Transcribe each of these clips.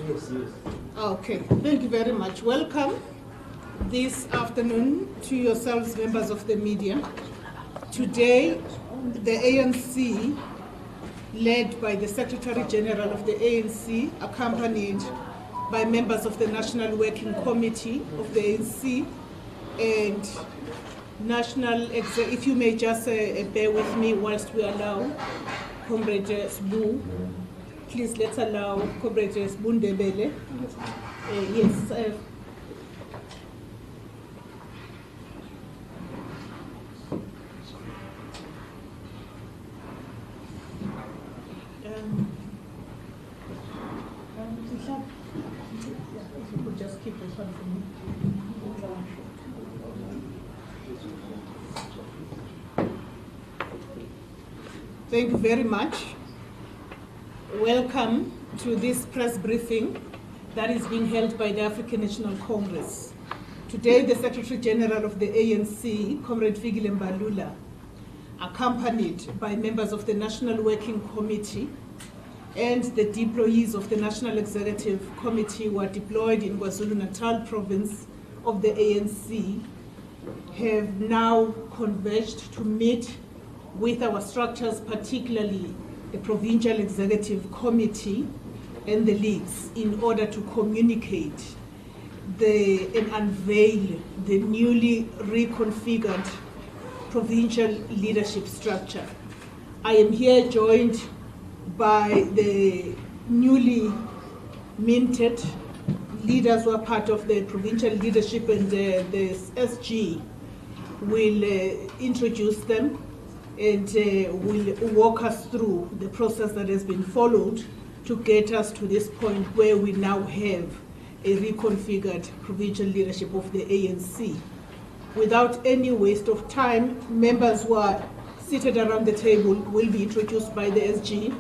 Yes, yes. Okay, thank you very much. Welcome this afternoon to yourselves, members of the media. Today, the ANC, led by the Secretary General of the ANC, accompanied by members of the National Working Committee of the ANC and National Exec. If you may just bear with me whilst we allow Comrade Sbu. Please let's allow Comrade Sbu Ndebele. Yes. If you could just keep this one for me. Thank you very much. Welcome to this press briefing that is being held by the African National Congress. Today, the Secretary General of the ANC, Comrade Fikile Mbalula, accompanied by members of the National Working Committee and the deployees of the National Executive Committee who are deployed in KwaZulu-Natal province of the ANC, have now converged to meet with our structures, particularly the Provincial Executive Committee and the leagues, in order to communicate and unveil the newly reconfigured provincial leadership structure. I am here joined by the newly minted leaders who are part of the provincial leadership, and the SG will introduce them and will walk us through the process that has been followed to get us to this point where we now have a reconfigured provincial leadership of the ANC. Without any waste of time, members who are seated around the table will be introduced by the SG.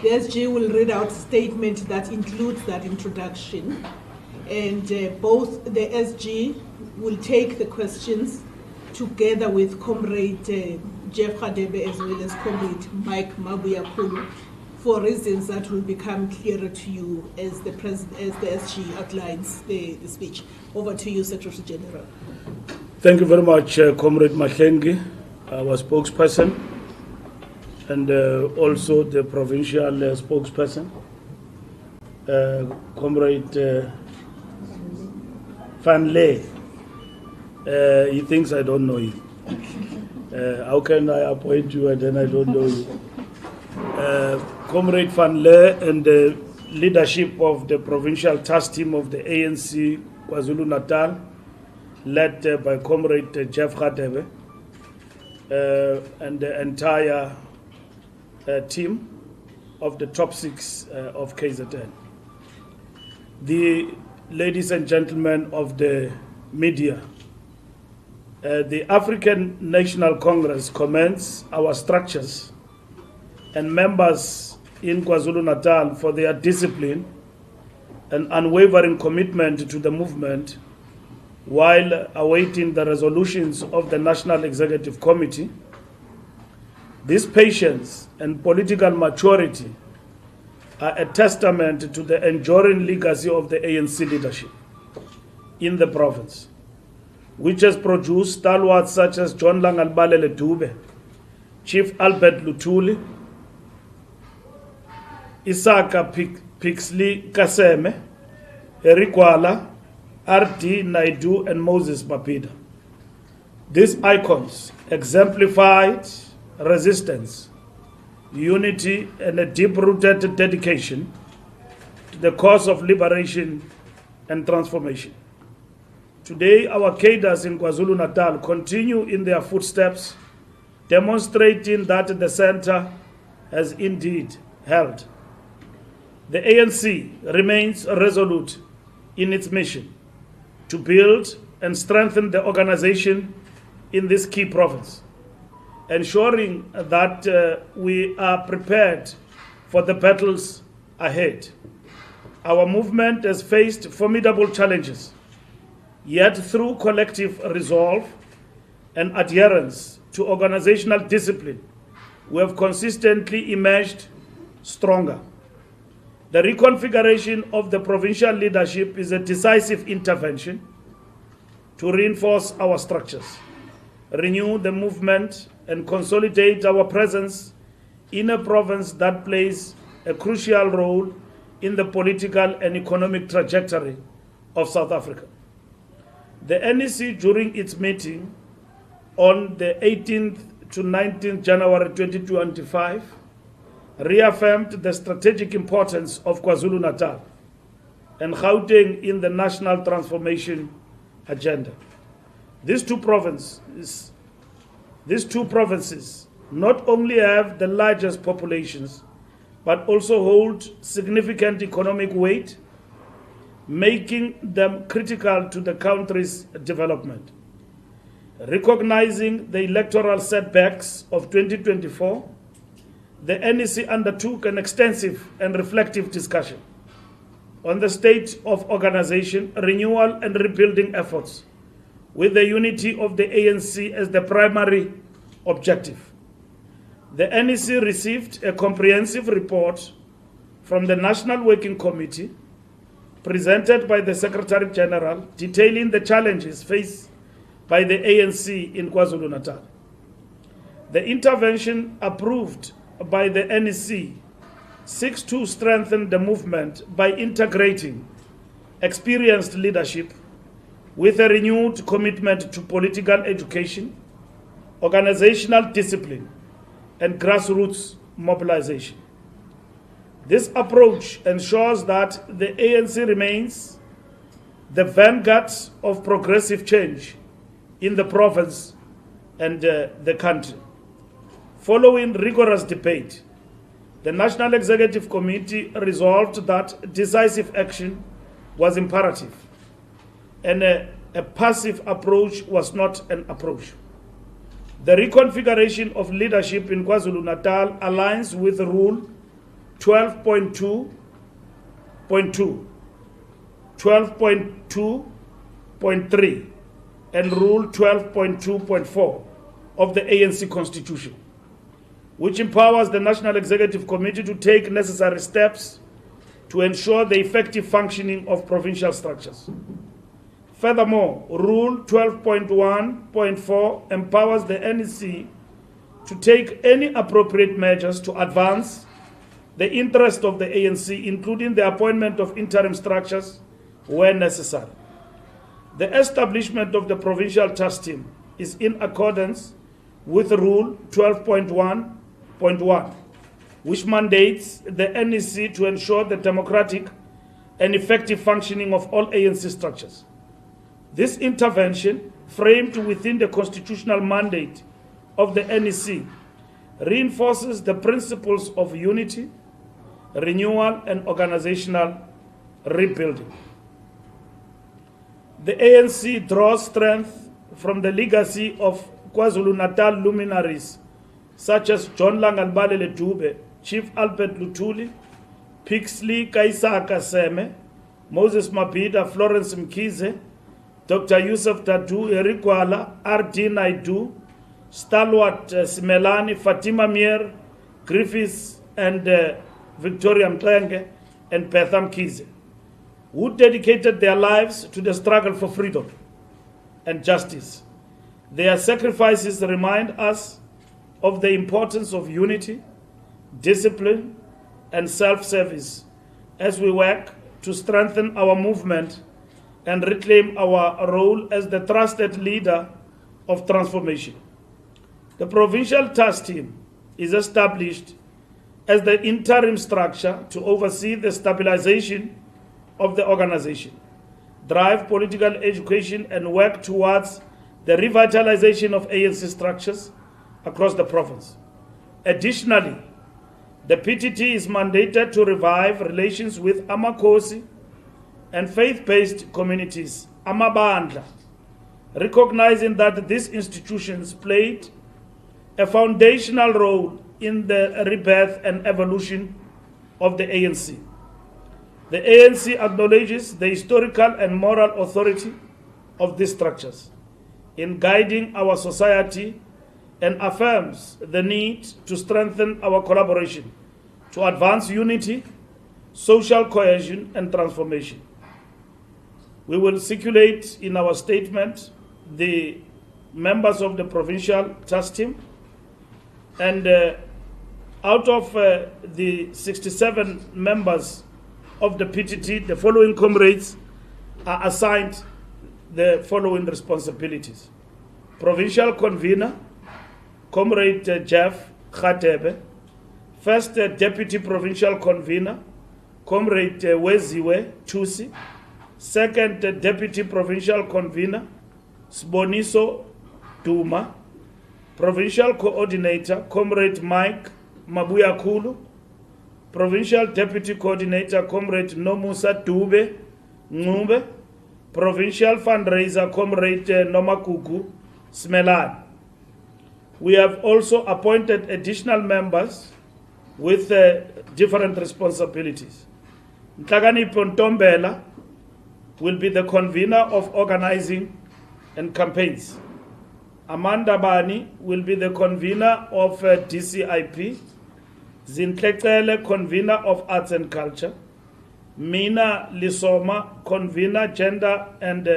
The SG will read out a statement that includes that introduction, and both the SG will take the questions together with Comrade Jeff Radebe as well as Comrade Mike Mabuyakulu, for reasons that will become clearer to you as the SG outlines the speech. Over to you, Secretary General. Thank you very much, Comrade Mahlengi, our spokesperson, and also the provincial spokesperson, Comrade Van Ley. He thinks I don't know you. How can I appoint you and then I don't know you? Comrade Van Ley and the leadership of the provincial task team of the ANC KwaZulu-Natal, led by Comrade Jeff Radebe, and the entire team of the top 6 of KZN. The ladies and gentlemen of the media, the African National Congress commends our structures and members in KwaZulu-Natal for their discipline and unwavering commitment to the movement while awaiting the resolutions of the National Executive Committee. This patience and political maturity are a testament to the enduring legacy of the ANC leadership in the province, which has produced stalwarts such as John Langalbalele Dube, Chief Albert Lutuli, Isaka Pixley Kaseme, Eric Wala, R.D. Naidu, and Moses Mapida. These icons exemplified resistance, unity, and a deep-rooted dedication to the cause of liberation and transformation. Today, our cadres in KwaZulu-Natal continue in their footsteps, demonstrating that the center has indeed held. The ANC remains resolute in its mission to build and strengthen the organization in this key province, ensuring that we are prepared for the battles ahead. Our movement has faced formidable challenges, yet through collective resolve and adherence to organizational discipline, we have consistently emerged stronger. The reconfiguration of the provincial leadership is a decisive intervention to reinforce our structures, renew the movement, and consolidate our presence in a province that plays a crucial role in the political and economic trajectory of South Africa. The NEC, during its meeting on the 18th to 19th January 2025, reaffirmed the strategic importance of KwaZulu-Natal and Gauteng in the national transformation agenda. These two provinces not only have the largest populations, but also hold significant economic weight, making them critical to the country's development. Recognizing the electoral setbacks of 2024, the NEC undertook an extensive and reflective discussion on the state of organization, renewal, and rebuilding efforts, with the unity of the ANC as the primary objective. The NEC received a comprehensive report from the National Working Committee, presented by the Secretary General, detailing the challenges faced by the ANC in KwaZulu-Natal. The intervention approved by the NEC seeks to strengthen the movement by integrating experienced leadership with a renewed commitment to political education, organizational discipline, and grassroots mobilization. This approach ensures that the ANC remains the vanguard of progressive change in the province and the country. Following rigorous debate, the National Executive Committee resolved that decisive action was imperative and a passive approach was not an approach. The reconfiguration of leadership in KwaZulu-Natal aligns with Rule 12.2, 12.2.3, and Rule 12.2.4 of the ANC Constitution, which empowers the National Executive Committee to take necessary steps to ensure the effective functioning of provincial structures. Furthermore, Rule 12.1.4 empowers the NEC to take any appropriate measures to advance the interest of the ANC, including the appointment of interim structures where necessary. The establishment of the provincial task team is in accordance with Rule 12.1.1, which mandates the NEC to ensure the democratic and effective functioning of all ANC structures. This intervention, framed within the constitutional mandate of the NEC, reinforces the principles of unity, renewal, and organizational rebuilding. The ANC draws strength from the legacy of KwaZulu-Natal luminaries such as John Langalbalele Dube, Chief Albert Luthuli, Pixley Kaisaka Seme, Moses Mabhida, Florence Mkhize, Dr. Yusuf Dadu, Eric Gwala, R.D. Naidu, Stalwart Simelani, Fatima Mier, Griffiths, and Victoria Mklenge, and Betham Mkhize, who dedicated their lives to the struggle for freedom and justice. Their sacrifices remind us of the importance of unity, discipline, and self-service as we work to strengthen our movement and reclaim our role as the trusted leader of transformation. The provincial task team is established as the interim structure to oversee the stabilization of the organization, drive political education, and work towards the revitalization of ANC structures across the province. Additionally, the PTT is mandated to revive relations with Amakosi and faith-based communities, Amabandla, recognizing that these institutions played a foundational role in the rebirth and evolution of the ANC. The ANC acknowledges the historical and moral authority of these structures in guiding our society and affirms the need to strengthen our collaboration to advance unity, social cohesion and transformation. We will circulate in our statement the members of the provincial task team, and out of the 67 members of the PTT, the following comrades are assigned the following responsibilities. Provincial convener, Comrade Jeff Khatebe. First deputy provincial convener, Comrade Weziwe Tusi. Second deputy provincial convener, Sboniso Duma. Provincial coordinator, Comrade Mike Mabuyakulu. Provincial deputy coordinator, Comrade Nomusa Dube Ngube. Provincial fundraiser, Comrade Nomakuku Smelan. We have also appointed additional members with different responsibilities. Ntlagani Pontombela will be the convener of organizing and campaigns. Amanda Bani will be the convener of DCIP. Zintlekele, convener of arts and culture. Mina Lisoma, convener gender and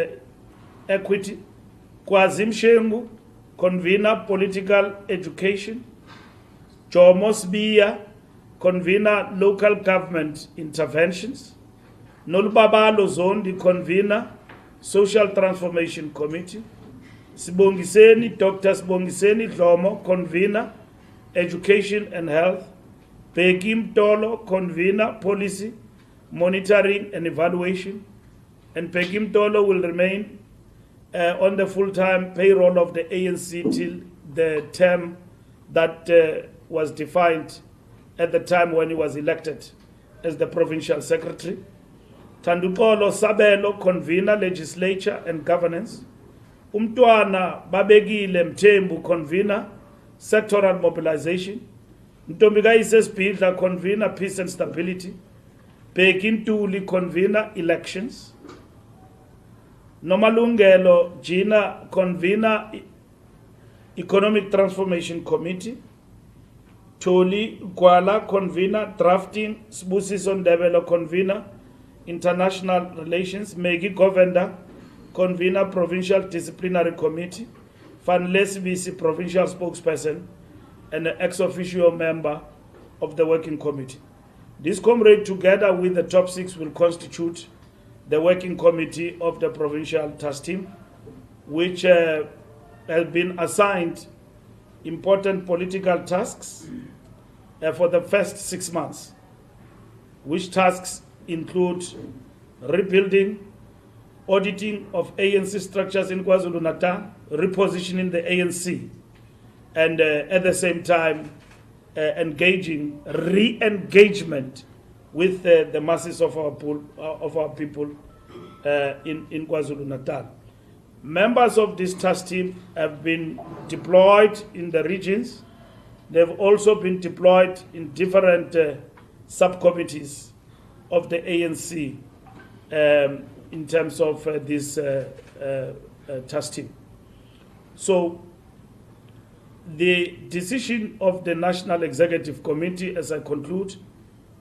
equity. Kwazim Shengu, convener political education. Jomos Biya, convener local government interventions. Nolubabalo Zone, the convener social transformation committee. Sibongiseni, Dr. Sibongiseni Dlomo, convener education and health. Begim Tolo, convener policy, monitoring and evaluation. And Begim Tolo will remain on the full-time payroll of the ANC till the term that was defined at the time when he was elected as the provincial secretary. Tandupolo Sabelo, convener legislature and governance. Umtwana Babegile Mtembu, convener sectoral mobilization. Ntombigaise Spidla, convener peace and stability. Begintuli, convener elections. Nomalungelo Gina, convener economic transformation committee. Toli Gwala, convener drafting. Sbusiso Ndebelo, convener international relations. Megi Govender, convener provincial disciplinary committee. Van Lesbisi, provincial spokesperson and an ex-officio member of the working committee. This comrade, together with the top 6, will constitute the working committee of the provincial task team, which has been assigned important political tasks for the first 6 months, which tasks include rebuilding, auditing of ANC structures in KwaZulu-Natal, repositioning the ANC, and at the same time engaging re-engagement with the masses of our people in KwaZulu-Natal. Members of this task team have been deployed in the regions. They've also been deployed in different subcommittees of the ANC in terms of this task team. So the decision of the National Executive Committee, as I conclude,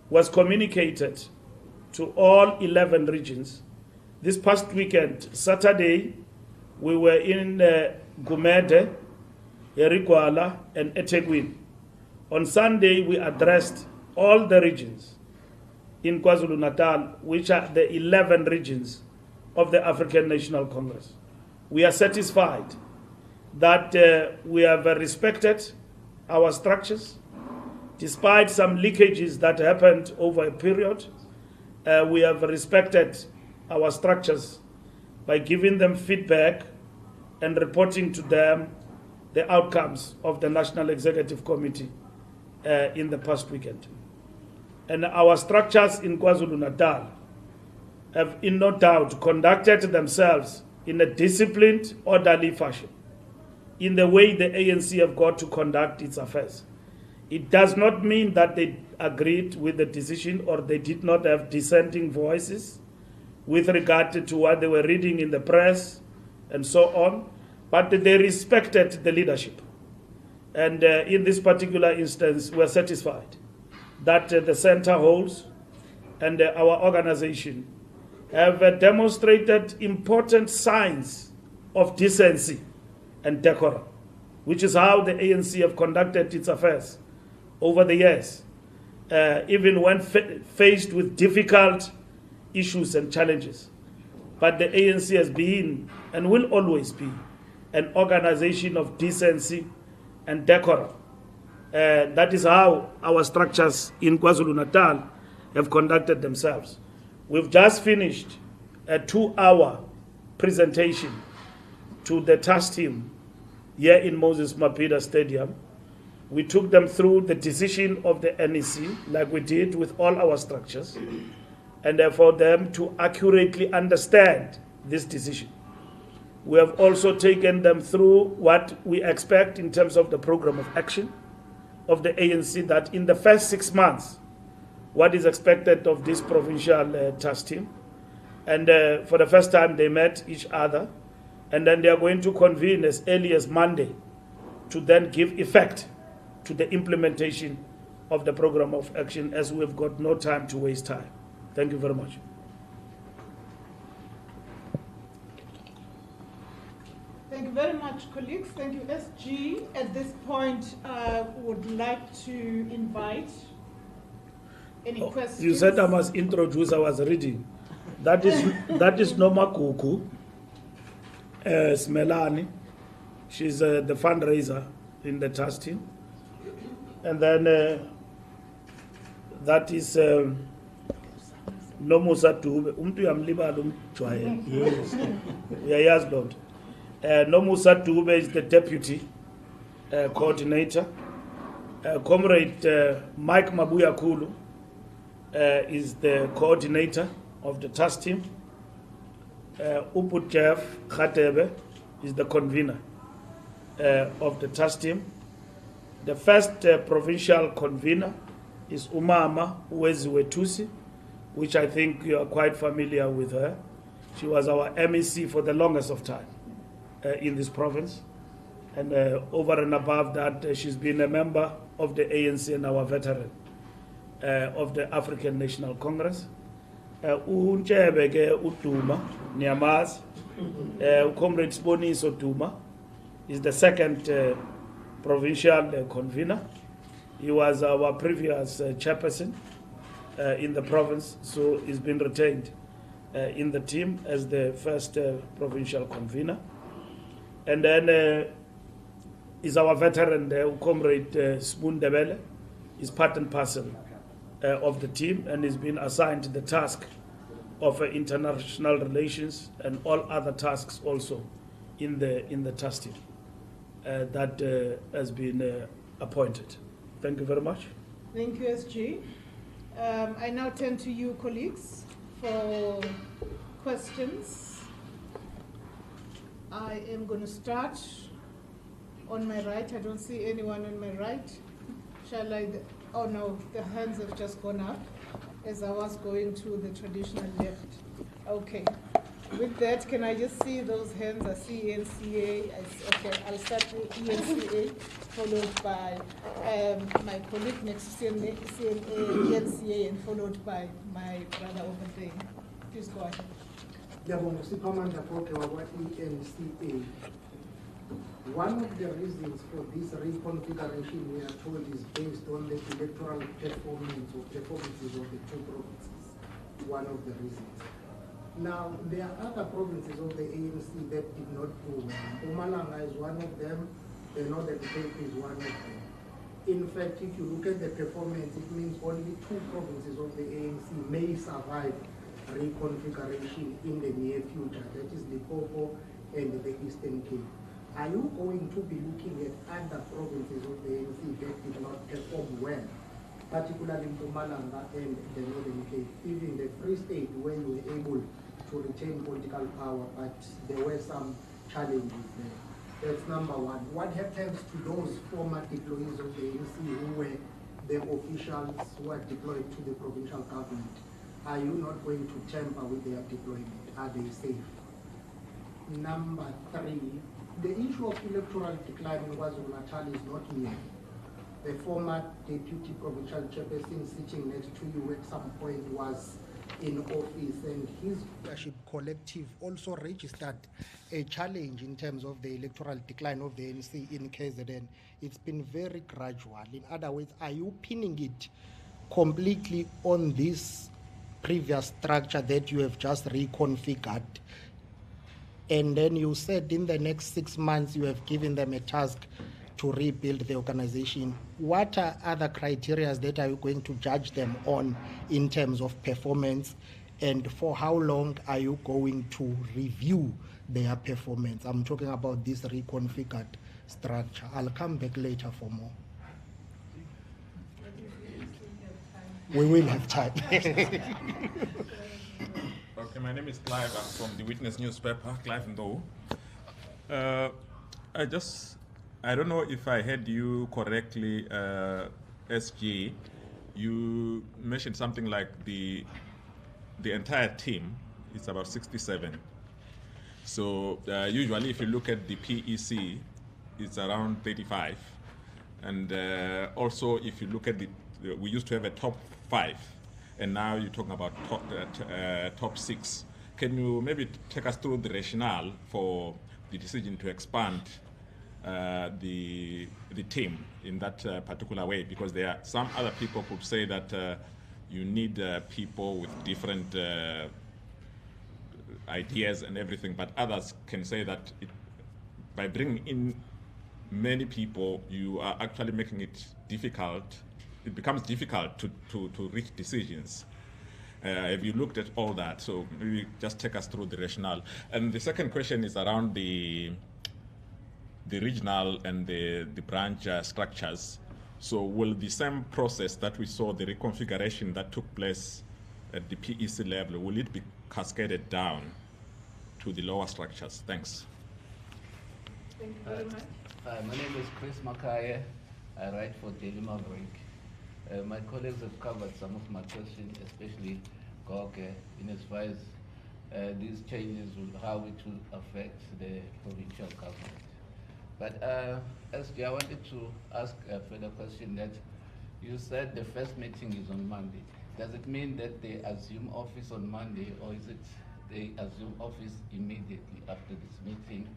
was communicated to all 11 regions. This past weekend, Saturday, we were in Gumede, Erigwala, and eThekwini. On Sunday, we addressed all the regions in KwaZulu-Natal, which are the 11 regions of the African National Congress. We are satisfied that we have respected our structures. Despite some leakages that happened over a period, we have respected our structures by giving them feedback and reporting to them the outcomes of the National Executive Committee in the past weekend. And our structures in KwaZulu-Natal have in no doubt conducted themselves in a disciplined, orderly fashion, in the way the ANC have got to conduct its affairs. It does not mean that they agreed with the decision or they did not have dissenting voices with regard to what they were reading in the press and so on, but they respected the leadership. And in this particular instance, we're satisfied that the center holds and our organization have demonstrated important signs of decency and decorum, which is how the ANC have conducted its affairs over the years, even when faced with difficult issues and challenges. But the ANC has been and will always be an organization of decency and decorum. That is how our structures in KwaZulu-Natal have conducted themselves. We've just finished a 2-hour presentation to the task team here in Moses Mabhida Stadium. We took them through the decision of the NEC, like we did with all our structures, and for them to accurately understand this decision. We have also taken them through what we expect in terms of the program of action of the ANC, that in the first 6 months, what is expected of this provincial task team. And for the first time, they met each other, and then they are going to convene as early as Monday to then give effect to the implementation of the program of action, as we've got no time to waste time. Thank you very much. Thank you very much, colleagues. Thank you, SG. At this point, I would like to invite any questions. You said I must introduce, I was reading. That is Noma Kuku Smelani. She's the fundraiser in the task team. And then that is Nomusa Dube. Umtu yamlibala umjwaye. Yes, Lord. Nomusa Dube is the deputy coordinator. Comrade Mike Mabuya Kulu is the coordinator of the task team. Uput Jeff Khatebe is the convener of the task team. The first provincial convener is Umama Uweziwetusi, which I think you are quite familiar with her. She was our MEC for the longest of time in this province. And over and above that, she's been a member of the ANC and our veteran of the African National Congress. Unchebeke Utuma Nyamaz, Comrade Sponiso Tuma is the second provincial convener. He was our previous chairperson in the province, so he's been retained in the team as the first provincial convener. And then is our veteran, Comrade Spoon Debele, is part and parcel of the team, and has been assigned the task of international relations and all other tasks also in the task team that has been appointed. Thank you very much. Thank you, SG. I now turn to you, colleagues, for questions. I am going to start on my right. I don't see anyone on my right. Shall I? Oh no, the hands have just gone up as I was going to the traditional left. Okay. With that, can I just see those hands? I see ENCA. Okay, I'll start with ENCA, followed by my colleague next to CNA, ENCA, and followed by my brother over there. Please go ahead. ENCA. One of the reasons for this reconfiguration, we are told, is based on the electoral performances of the two provinces. One of the reasons. Now, there are other provinces of the ANC that did not do well. Mpumalanga is one of them, the Northern Cape is one of them. In fact, if you look at the performance, it means only two provinces of the ANC may survive reconfiguration in the near future. That is Limpopo and the Eastern Cape. Are you going to be looking at other provinces of the ANC that did not perform well, particularly Mpumalanga and the Northern Cape, even the Free State, where you were able to retain political power, but there were some challenges there? That's number one. What happens to those former deployees of the ANC who were the officials who are deployed to the provincial government? Are you not going to tamper with their deployment? Are they safe? Number three, the issue of electoral decline in KwaZulu-Natal is not new. the former deputy provincial chairperson sitting next to you at some point was in office, and his leadership collective also registered a challenge in terms of the electoral decline of the ANC in KZN. It's been very gradual. In other words, are you pinning it completely on this previous structure that you have just reconfigured? And then you said in the next 6 months you have given them a task to rebuild the organization. What are other criteria that are you going to judge them on in terms of performance, and for how long are you going to review their performance? I'm talking about this reconfigured structure. I'll come back later for more. We will have time. Okay, my name is Clive. I'm from the Witness newspaper, Clive Ndo. I don't know if I heard you correctly, SG. You mentioned something like the entire team is about 67. So usually if you look at the PEC, it's around 35. And also if you look at we used to have a top 5, and now you're talking about top 6. Can you maybe take us through the rationale for the decision to expand the team in that particular way? Because there are some other people could say that you need people with different ideas and everything, but others can say that by bringing in many people, you are actually making it difficult. It becomes difficult to reach decisions. Have you looked at all that? So maybe just take us through the rationale. And the second question is around the regional and the branch structures. So will the same process that we saw, the reconfiguration that took place at the PEC level, will it be cascaded down to the lower structures? Thanks. Thank you very much. My name is Chris Makaye. I write for Daily Maverick. My colleagues have covered some of my questions, especially Goke, in as far as these changes, how it will affect the provincial government. But SG, I wanted to ask a further question that you said the first meeting is on Monday. Does it mean that they assume office on Monday, or is it they assume office immediately after this meeting?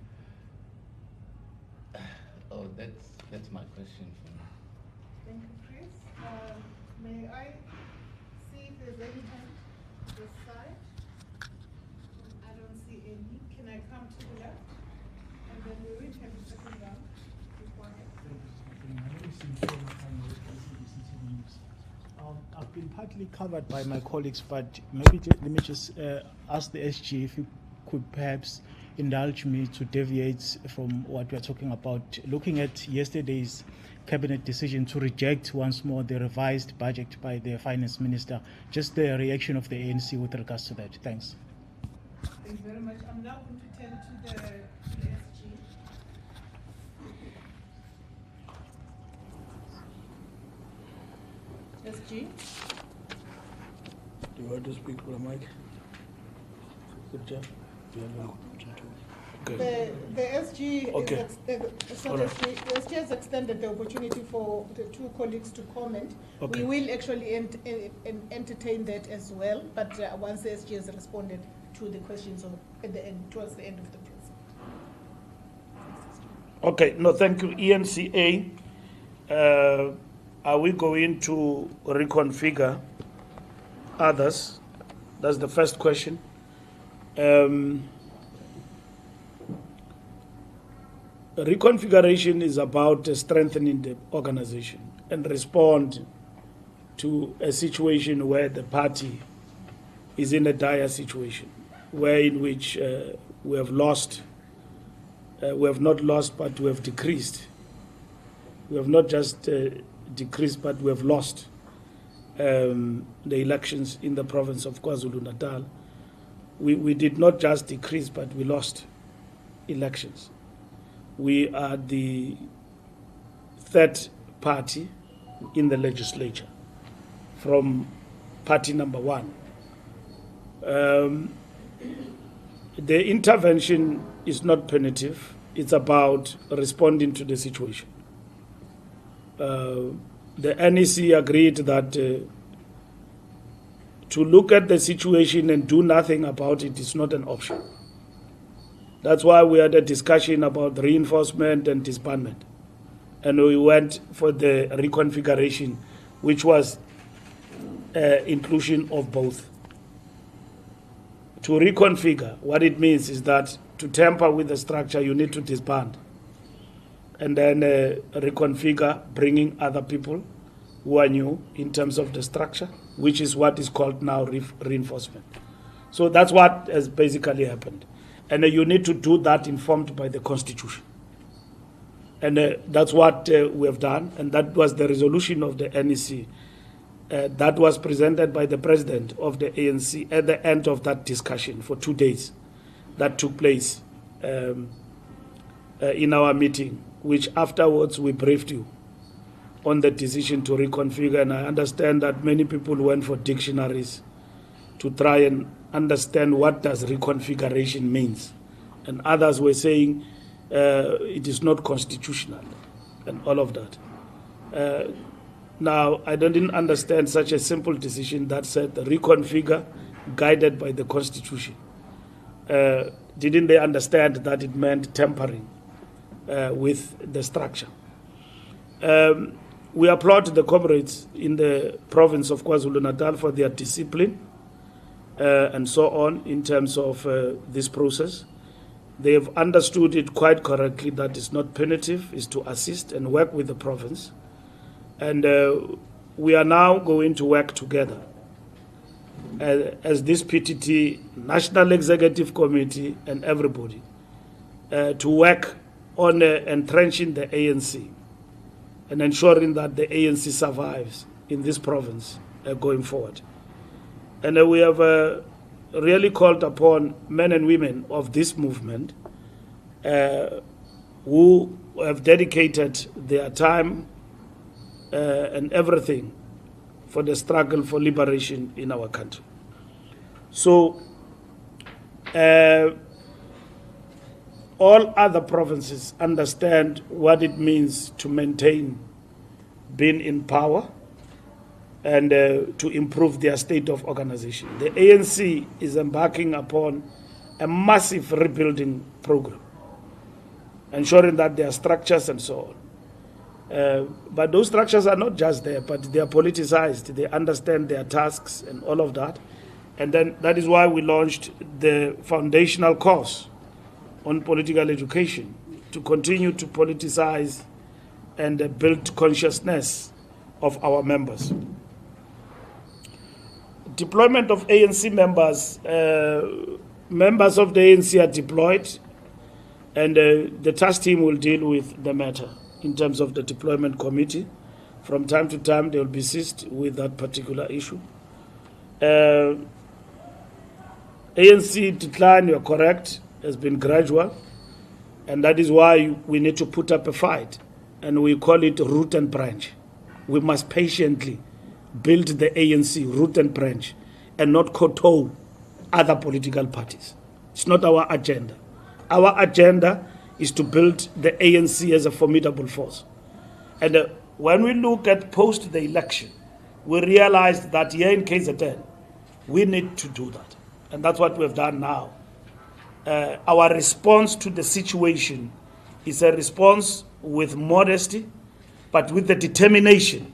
Oh, that's my question for now. Thank you, Chris. May I see if there's any hand this side? I don't see any. Can I come to the left? And then we will have a second round beforehand. I've been partly covered by my colleagues, but maybe let me just ask the SG if you could perhaps indulge me to deviate from what we're talking about. Looking at yesterday's cabinet decision to reject once more the revised budget by the finance minister, just the reaction of the ANC with regards to that. Thanks. Thank you very much. I'm now going to turn to the SG. SG? Do you want to speak for the mic? Good job. Okay. The SG, Okay. the SG has extended the opportunity for the two colleagues to comment. Okay. We will actually entertain that as well, but once the SG has responded to the questions at the end, towards the end of the process. Okay, no, thank you. ENCA, are we going to reconfigure others? That's the first question. Reconfiguration is about strengthening the organization and respond to a situation where the party is in a dire situation, where in which we have lost, we have not lost, but we have decreased. We have not just decreased, but we have lost the elections in the province of KwaZulu-Natal. We did not just decrease, but we lost elections. We are the third party in the legislature from party number 1. The intervention is not punitive. It's about responding to the situation. the NEC agreed that to look at the situation and do nothing about it is not an option. That's why we had a discussion about reinforcement and disbandment. And we went for the reconfiguration, which was inclusion of both. To reconfigure, what it means is that to tamper with the structure, you need to disband. And then reconfigure, bringing other people who are new in terms of the structure, which is what is called now reinforcement. So that's what has basically happened. And you need to do that informed by the Constitution. And that's what we have done, and that was the resolution of the NEC. That was presented by the president of the ANC at the end of that discussion for 2 days that took place in our meeting, which afterwards we briefed you on the decision to reconfigure. And I understand that many people went for dictionaries to try and understand what does reconfiguration means. And others were saying it is not constitutional and all of that. Now, I didn't understand such a simple decision that said reconfigure guided by the Constitution. Didn't they understand that it meant tampering with the structure? We applaud the comrades in the province of KwaZulu-Natal for their discipline and so on in terms of this process. They have understood it quite correctly that it's not punitive, it's to assist and work with the province. And we are now going to work together as this PTT, National Executive Committee and everybody to work on entrenching the ANC and ensuring that the ANC survives in this province going forward. And we have really called upon men and women of this movement who have dedicated their time and everything for the struggle for liberation in our country. So all other provinces understand what it means to maintain being in power and to improve their state of organization. The ANC is embarking upon a massive rebuilding program, ensuring that there are structures and so on. But those structures are not just there, but they are politicized. They understand their tasks and all of that. And then that is why we launched the foundational course on political education to continue to politicize and build consciousness of our members. Deployment of ANC members, members of the ANC are deployed, and the task team will deal with the matter in terms of the deployment committee. From time to time, they will be seized with that particular issue. ANC decline, you are correct, has been gradual, and that is why we need to put up a fight, and we call it root and branch. We must patiently build the ANC root and branch and not kowtow other political parties. It's not our agenda. Our agenda is to build the ANC as a formidable force. And when we look at post the election, we realized that here in KZN, we need to do that. And that's what we've done now. Our response to the situation is a response with modesty, but with the determination,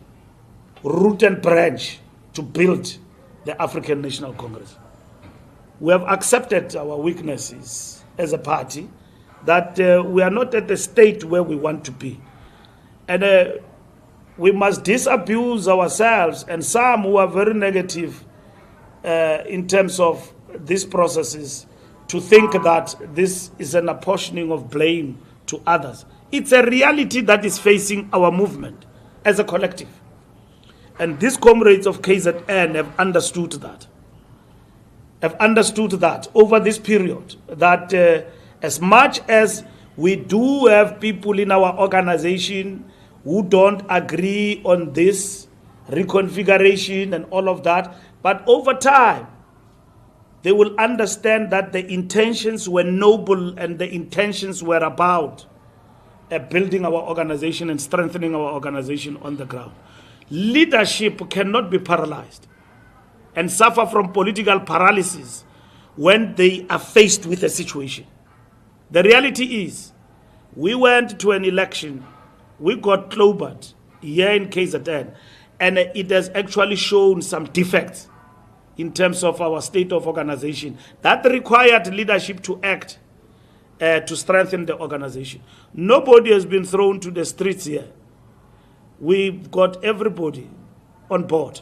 root and branch, to build the African National Congress. We have accepted our weaknesses as a party, that we are not at the state where we want to be. And we must disabuse ourselves and some who are very negative in terms of these processes to think that this is an apportioning of blame to others. It's a reality that is facing our movement as a collective. And these comrades of KZN have understood that over this period, that as much as we do have people in our organization who don't agree on this reconfiguration and all of that, but over time, they will understand that the intentions were noble and the intentions were about building our organization and strengthening our organization on the ground. Leadership cannot be paralyzed and suffer from political paralysis when they are faced with a situation. The reality is, we went to an election, we got clobbered here in KZN, and it has actually shown some defects in terms of our state of organization. That required leadership to act to strengthen the organization. Nobody has been thrown to the streets here. We've got everybody on board.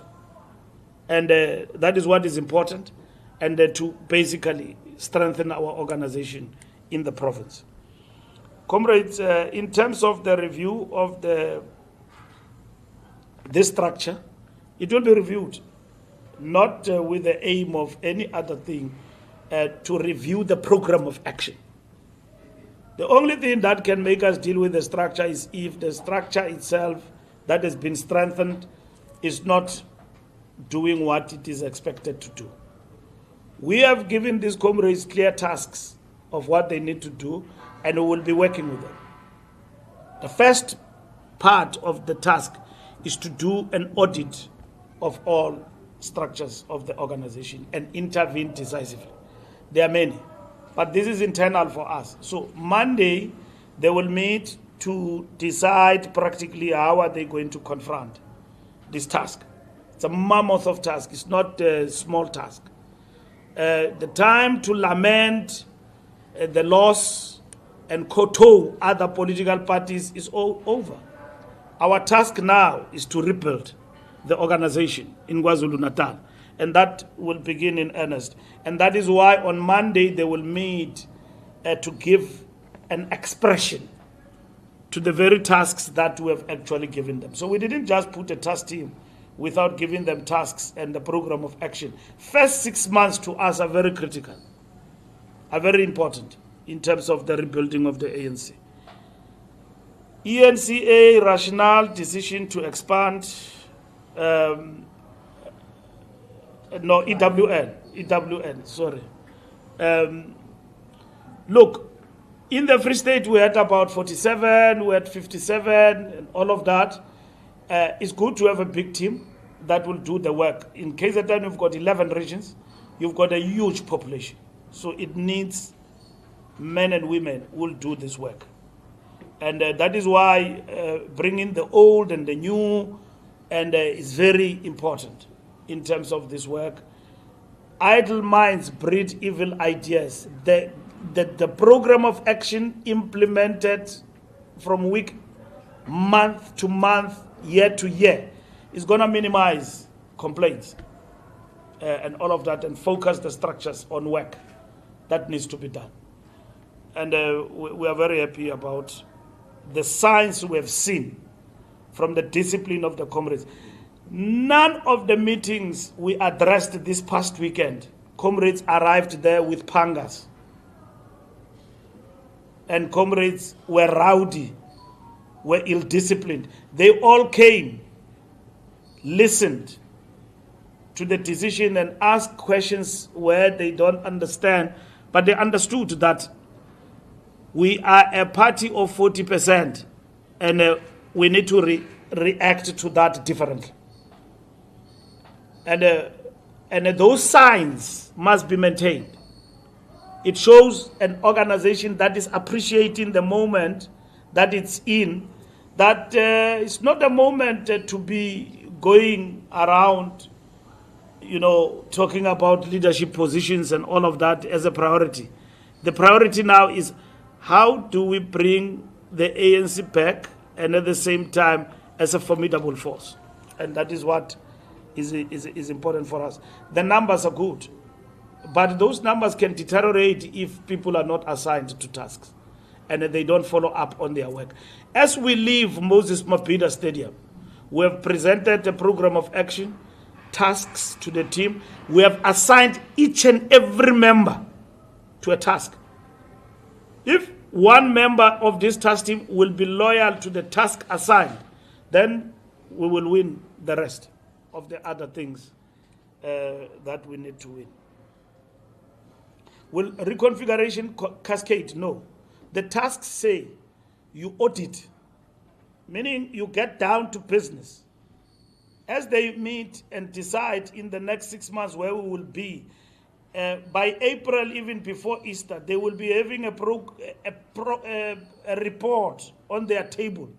And that is what is important, and to basically strengthen our organization in the province. Comrades, in terms of the review of this structure, it will be reviewed, not with the aim of any other thing, to review the program of action. The only thing that can make us deal with the structure is if the structure itself that has been strengthened is not doing what it is expected to do. We have given these comrades clear tasks of what they need to do, and we will be working with them. The first part of the task is to do an audit of all structures of the organization and intervene decisively. There are many, but this is internal for us. So Monday, they will meet to decide practically how are they going to confront this task. It's a mammoth of task. It's not a small task. The time to lament the loss and kowtow other political parties is all over. Our task now is to rebuild the organization in KwaZulu-Natal, and that will begin in earnest. And that is why on Monday they will meet to give an expression to the very tasks that we have actually given them. So we didn't just put a task team without giving them tasks and the program of action. First 6 months to us are very critical, are very important in terms of the rebuilding of the ANC. ENCA Rationale decision to expand, EWN, sorry. Look, in the Free State we had about 47, we had 57, and all of that. It's good to have a big team that will do the work. In KZN, you've got 11 regions. You've got a huge population. So it needs men and women who will do this work. And that is why bringing the old and the new is very important in terms of this work. Idle minds breed evil ideas. The program of action implemented from week, month to month, year to year is going to minimize complaints and all of that, and focus the structures on work that needs to be done. And we are very happy about the signs we have seen from the discipline of the comrades. None of the meetings we addressed this past weekend, comrades arrived there with pangas, and comrades were rowdy, were ill-disciplined. They all came, listened to the decision and asked questions where they don't understand, but they understood that we are a party of 40% and we need to react to that differently. And those signs must be maintained. It shows an organization that is appreciating the moment that it's in, that it's not a moment to be going around, talking about leadership positions and all of that as a priority. The priority now is how do we bring the ANC back and at the same time as a formidable force. And that is what is important for us. The numbers are good, but those numbers can deteriorate if people are not assigned to tasks and they don't follow up on their work. As we leave Moses Mabhida Stadium, we have presented a program of action, tasks to the team. We have assigned each and every member to a task. If one member of this task team will be loyal to the task assigned, then we will win the rest of the other things that we need to win. Will reconfiguration cascade? No. The tasks say you audit, meaning you get down to business. As they meet and decide in the next 6 months where we will be, by April, even before Easter, they will be having a report on their table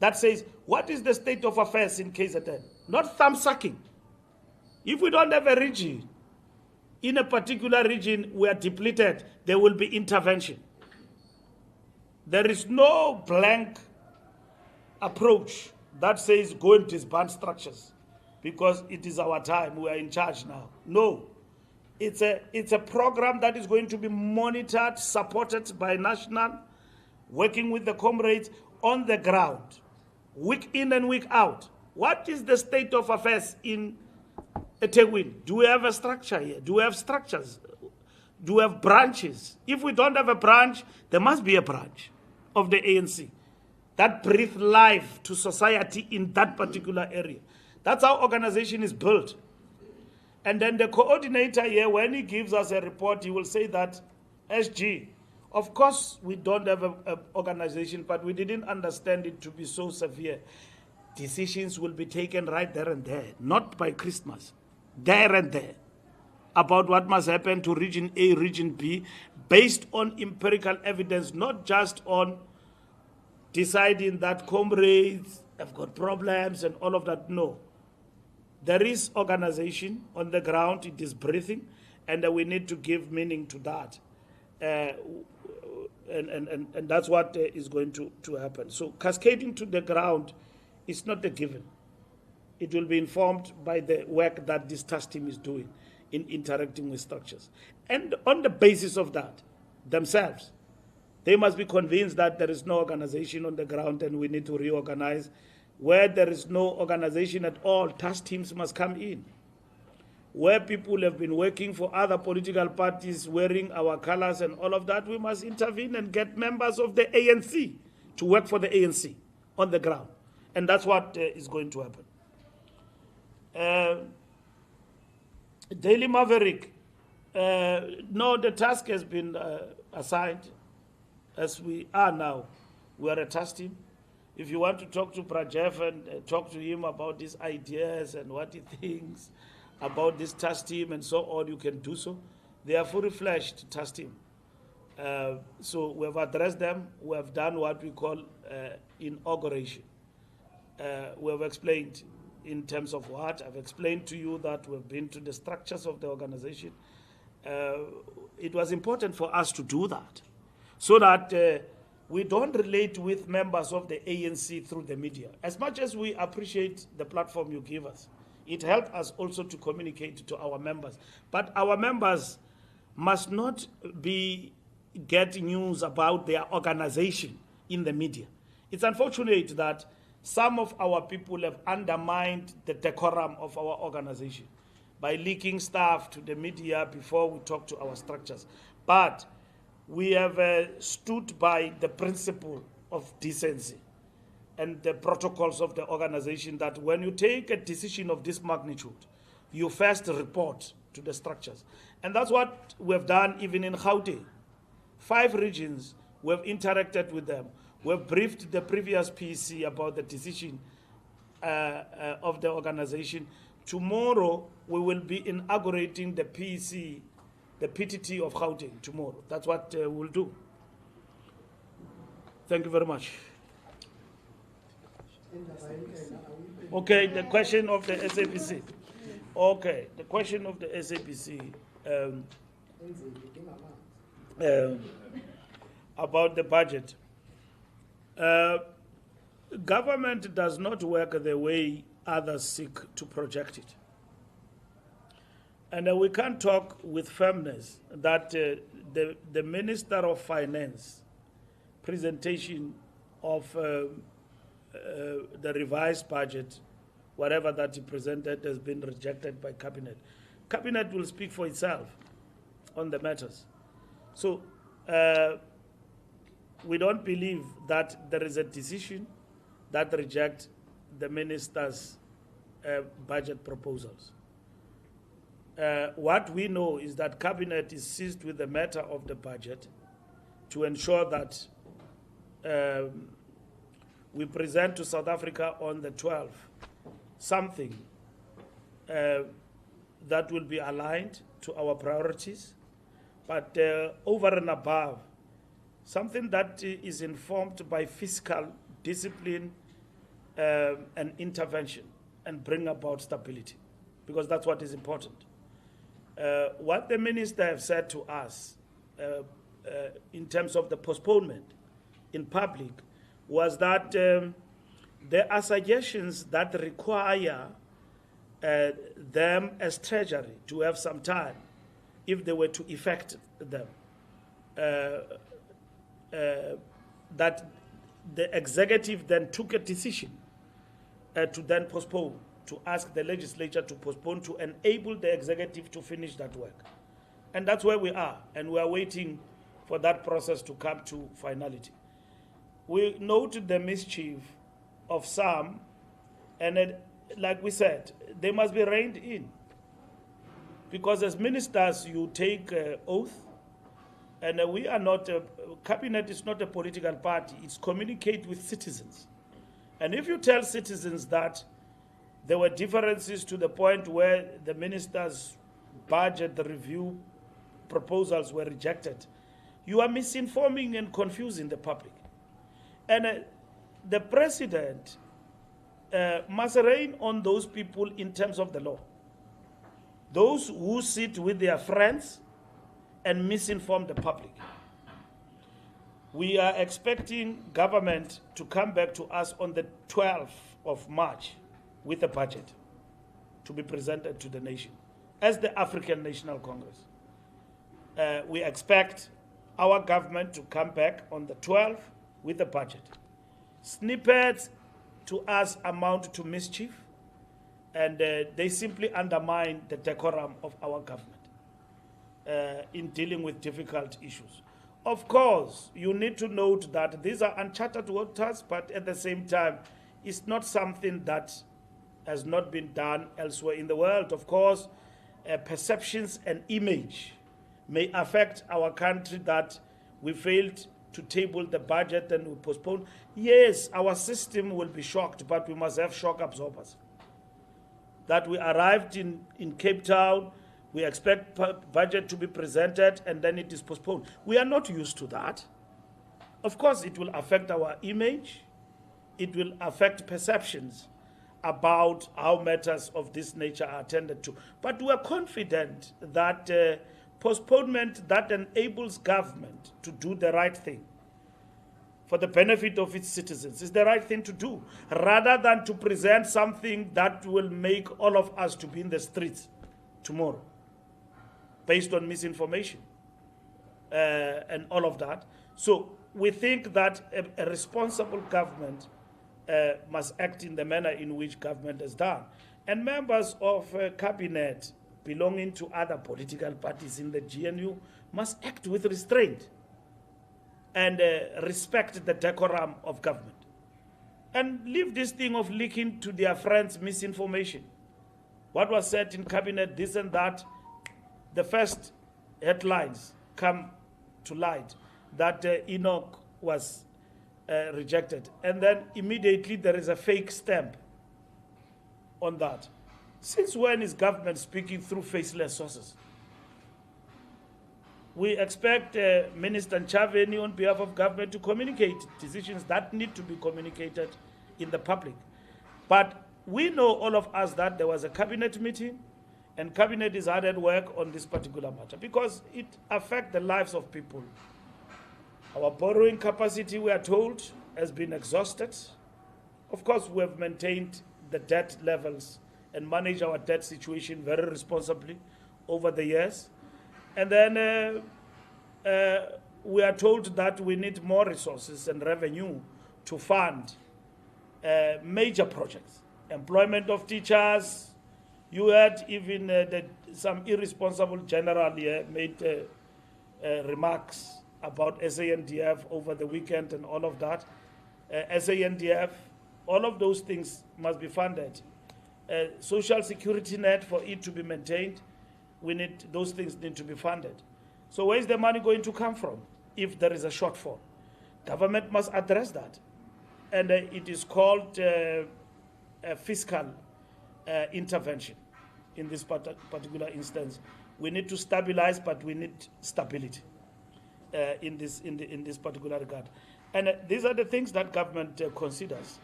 that says, what is the state of affairs in KZN? Not thumb-sucking. If we don't have a region, in a particular region we are depleted, there will be intervention. There is no blank approach that says go and disband structures because it is our time, we are in charge now. No. It's a program that is going to be monitored, supported by National, working with the comrades on the ground, week in and week out. What is the state of affairs in eThekwini? Do we have a structure here? Do we have structures? Do we have branches? If we don't have a branch, there must be a branch of the ANC that breathes life to society in that particular area. That's how organization is built. And then the coordinator here, when he gives us a report, he will say that, SG, of course we don't have an organization, but we didn't understand it to be so severe. Decisions will be taken right there and there, not by Christmas, there and there, about what must happen to Region A, Region B, based on empirical evidence, not just on deciding that comrades have got problems and all of that. No. There is organization on the ground, it is breathing, and we need to give meaning to that. And that's what is going to happen. So cascading to the ground is not a given. It will be informed by the work that this task team is doing in interacting with structures. And on the basis of that, themselves, they must be convinced that there is no organization on the ground and we need to reorganize. Where there is no organization at all, task teams must come in. Where people have been working for other political parties, wearing our colors and all of that, we must intervene and get members of the ANC to work for the ANC on the ground. And that's what is going to happen. Daily Maverick, no, the task has been assigned. As we are now, we are a task team. If you want to talk to Prajeff and talk to him about his ideas and what he thinks about this task team and so on, you can do so. They are fully fledged task team. So we have addressed them. We have done what we call inauguration. We have explained in terms of what. I've explained to you that we've been to the structures of the organization. It was important for us to do that so that we don't relate with members of the ANC through the media. As much as we appreciate the platform you give us, it helps us also to communicate to our members. But our members must not be getting news about their organization in the media. It's unfortunate that some of our people have undermined the decorum of our organization by leaking stuff to the media before we talk to our structures. But we have stood by the principle of decency and the protocols of the organization that when you take a decision of this magnitude, you first report to the structures. And that's what we have done even in Gauteng. 5 regions, we have interacted with them. We have briefed the previous PC about the decision of the organization. Tomorrow, we will be inaugurating the PC, the PTT of Gauteng tomorrow. That's what we'll do. Thank you very much. Okay, the question of the SAPC. Okay, the question of the SAPC about the budget. Government does not work the way others seek to project it. And we can't talk with firmness that the Minister of Finance presentation of the revised budget, whatever that he presented, has been rejected by Cabinet. Cabinet will speak for itself on the matters. So we don't believe that there is a decision that rejects the minister's budget proposals. What we know is that Cabinet is seized with the matter of the budget to ensure that we present to South Africa on the 12th something that will be aligned to our priorities, but over and above, something that is informed by fiscal discipline and intervention and bring about stability, because that's what is important. What the minister have said to us in terms of the postponement in public was that there are suggestions that require them as Treasury to have some time if they were to effect them. That the executive then took a decision to then postpone, to ask the legislature to postpone, to enable the executive to finish that work. And that's where we are, and we are waiting for that process to come to finality. We noted the mischief of some, and like we said, they must be reined in. Because as ministers, you take oath, and we are not, cabinet is not a political party, it's communicate with citizens. And if you tell citizens that there were differences to the point where the minister's budget, the review proposals were rejected, you are misinforming and confusing the public. And the president must rein on those people in terms of the law. Those who sit with their friends and misinform the public. We are expecting government to come back to us on the 12th of March with a budget to be presented to the nation as the African National Congress. We expect our government to come back on the 12th with a budget. Snippets to us amount to mischief, and they simply undermine the decorum of our government in dealing with difficult issues. Of course, you need to note that these are uncharted waters, but at the same time, it's not something that has not been done elsewhere in the world. Of course, perceptions and image may affect our country that we failed to table the budget and we postpone. Yes, our system will be shocked, but we must have shock absorbers. That we arrived in Cape Town, we expect budget to be presented, and then it is postponed. We are not used to that. Of course, it will affect our image. It will affect perceptions about how matters of this nature are attended to. But we are confident that postponement that enables government to do the right thing for the benefit of its citizens is the right thing to do, rather than to present something that will make all of us to be in the streets tomorrow based on misinformation and all of that. So we think that a responsible government must act in the manner in which government has done. And members of cabinet belonging to other political parties in the GNU must act with restraint and respect the decorum of government. And leave this thing of leaking to their friends misinformation. What was said in cabinet, this and that, the first headlines come to light that Enoch was rejected. And then immediately there is a fake stamp on that. Since when is government speaking through faceless sources? We expect Minister Nchaveni on behalf of government to communicate decisions that need to be communicated in the public. But we know, all of us, that there was a cabinet meeting and cabinet is hard at work on this particular matter because it affects the lives of people. Our borrowing capacity, we are told, has been exhausted. Of course, we have maintained the debt levels and managed our debt situation very responsibly over the years. And then we are told that we need more resources and revenue to fund major projects. Employment of teachers. You had even some irresponsible general here made remarks about SANDF over the weekend and all of that. SANDF, all of those things must be funded. Social security net, for it to be maintained, those things need to be funded. So where is the money going to come from if there is a shortfall? Government must address that. And it is called fiscal intervention in this particular instance. We need to stabilize, but we need stability in this particular regard. And these are the things that government considers.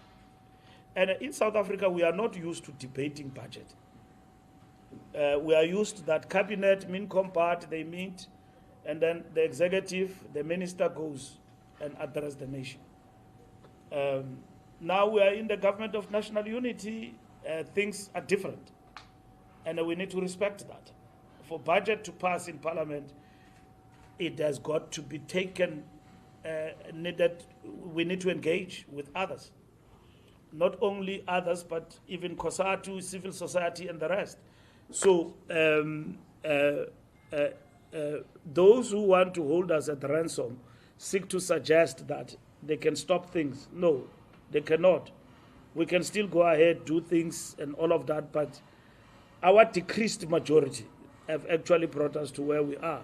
And in South Africa, we are not used to debating budget. We are used to that cabinet, Mincom part, they meet, and then the executive, the minister goes and address the nation. Now we are in the government of national unity, things are different. And we need to respect that. For budget to pass in parliament, it has got to be taken, we need to engage with others. Not only others, but even COSATU, civil society, and the rest. So those who want to hold us at ransom seek to suggest that they can stop things. No, they cannot. We can still go ahead, do things and all of that, but our decreased majority have actually brought us to where we are.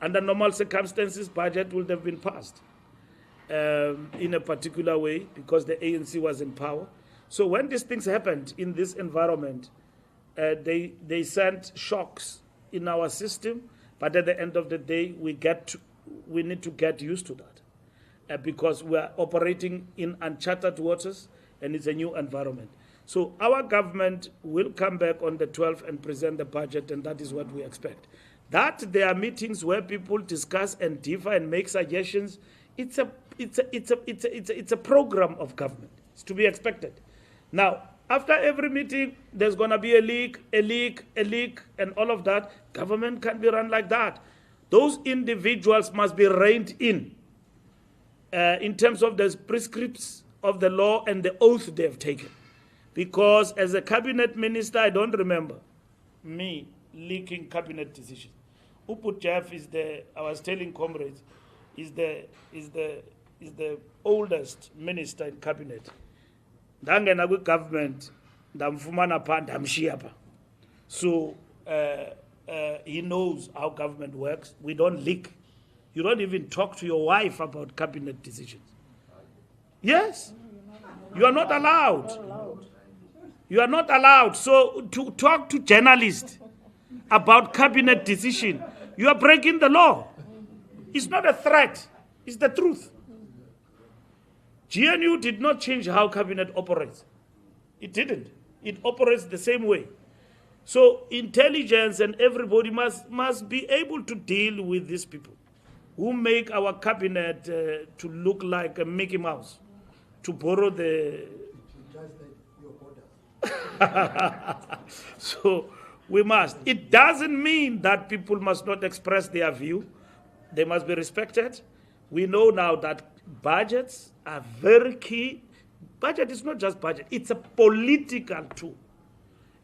Under normal circumstances, budget would have been passed in a particular way because the ANC was in power. So when these things happened in this environment, they sent shocks in our system, but at the end of the day, we need to get used to that because we are operating in uncharted waters and it's a new environment. So our government will come back on the 12th and present the budget, and that is what we expect. That there are meetings where people discuss and differ and make suggestions. It's a program of government. It's to be expected. Now, after every meeting, there's going to be a leak, and all of that. Government can't be run like that. Those individuals must be reined in terms of the prescripts of the law and the oath they have taken. Because as a cabinet minister, I don't remember me leaking cabinet decisions. Uput Jeff is I was telling comrades, is the oldest minister in cabinet. Ndangena kwi government ndamfumana pha ndamshiya pha. So he knows how government works. We don't leak. You don't even talk to your wife about cabinet decisions. Yes, you are not allowed. You are not allowed. So to talk to journalists about cabinet decision, you are breaking the law. It's not a threat. It's the truth. GNU did not change how cabinet operates. It didn't. It operates the same way. So intelligence and everybody must be able to deal with these people who make our cabinet to look like a Mickey Mouse, to borrow the... So we must. It doesn't mean that people must not express their view. They must be respected. We know now that budgets are very key. Budget is not just budget. It's a political tool.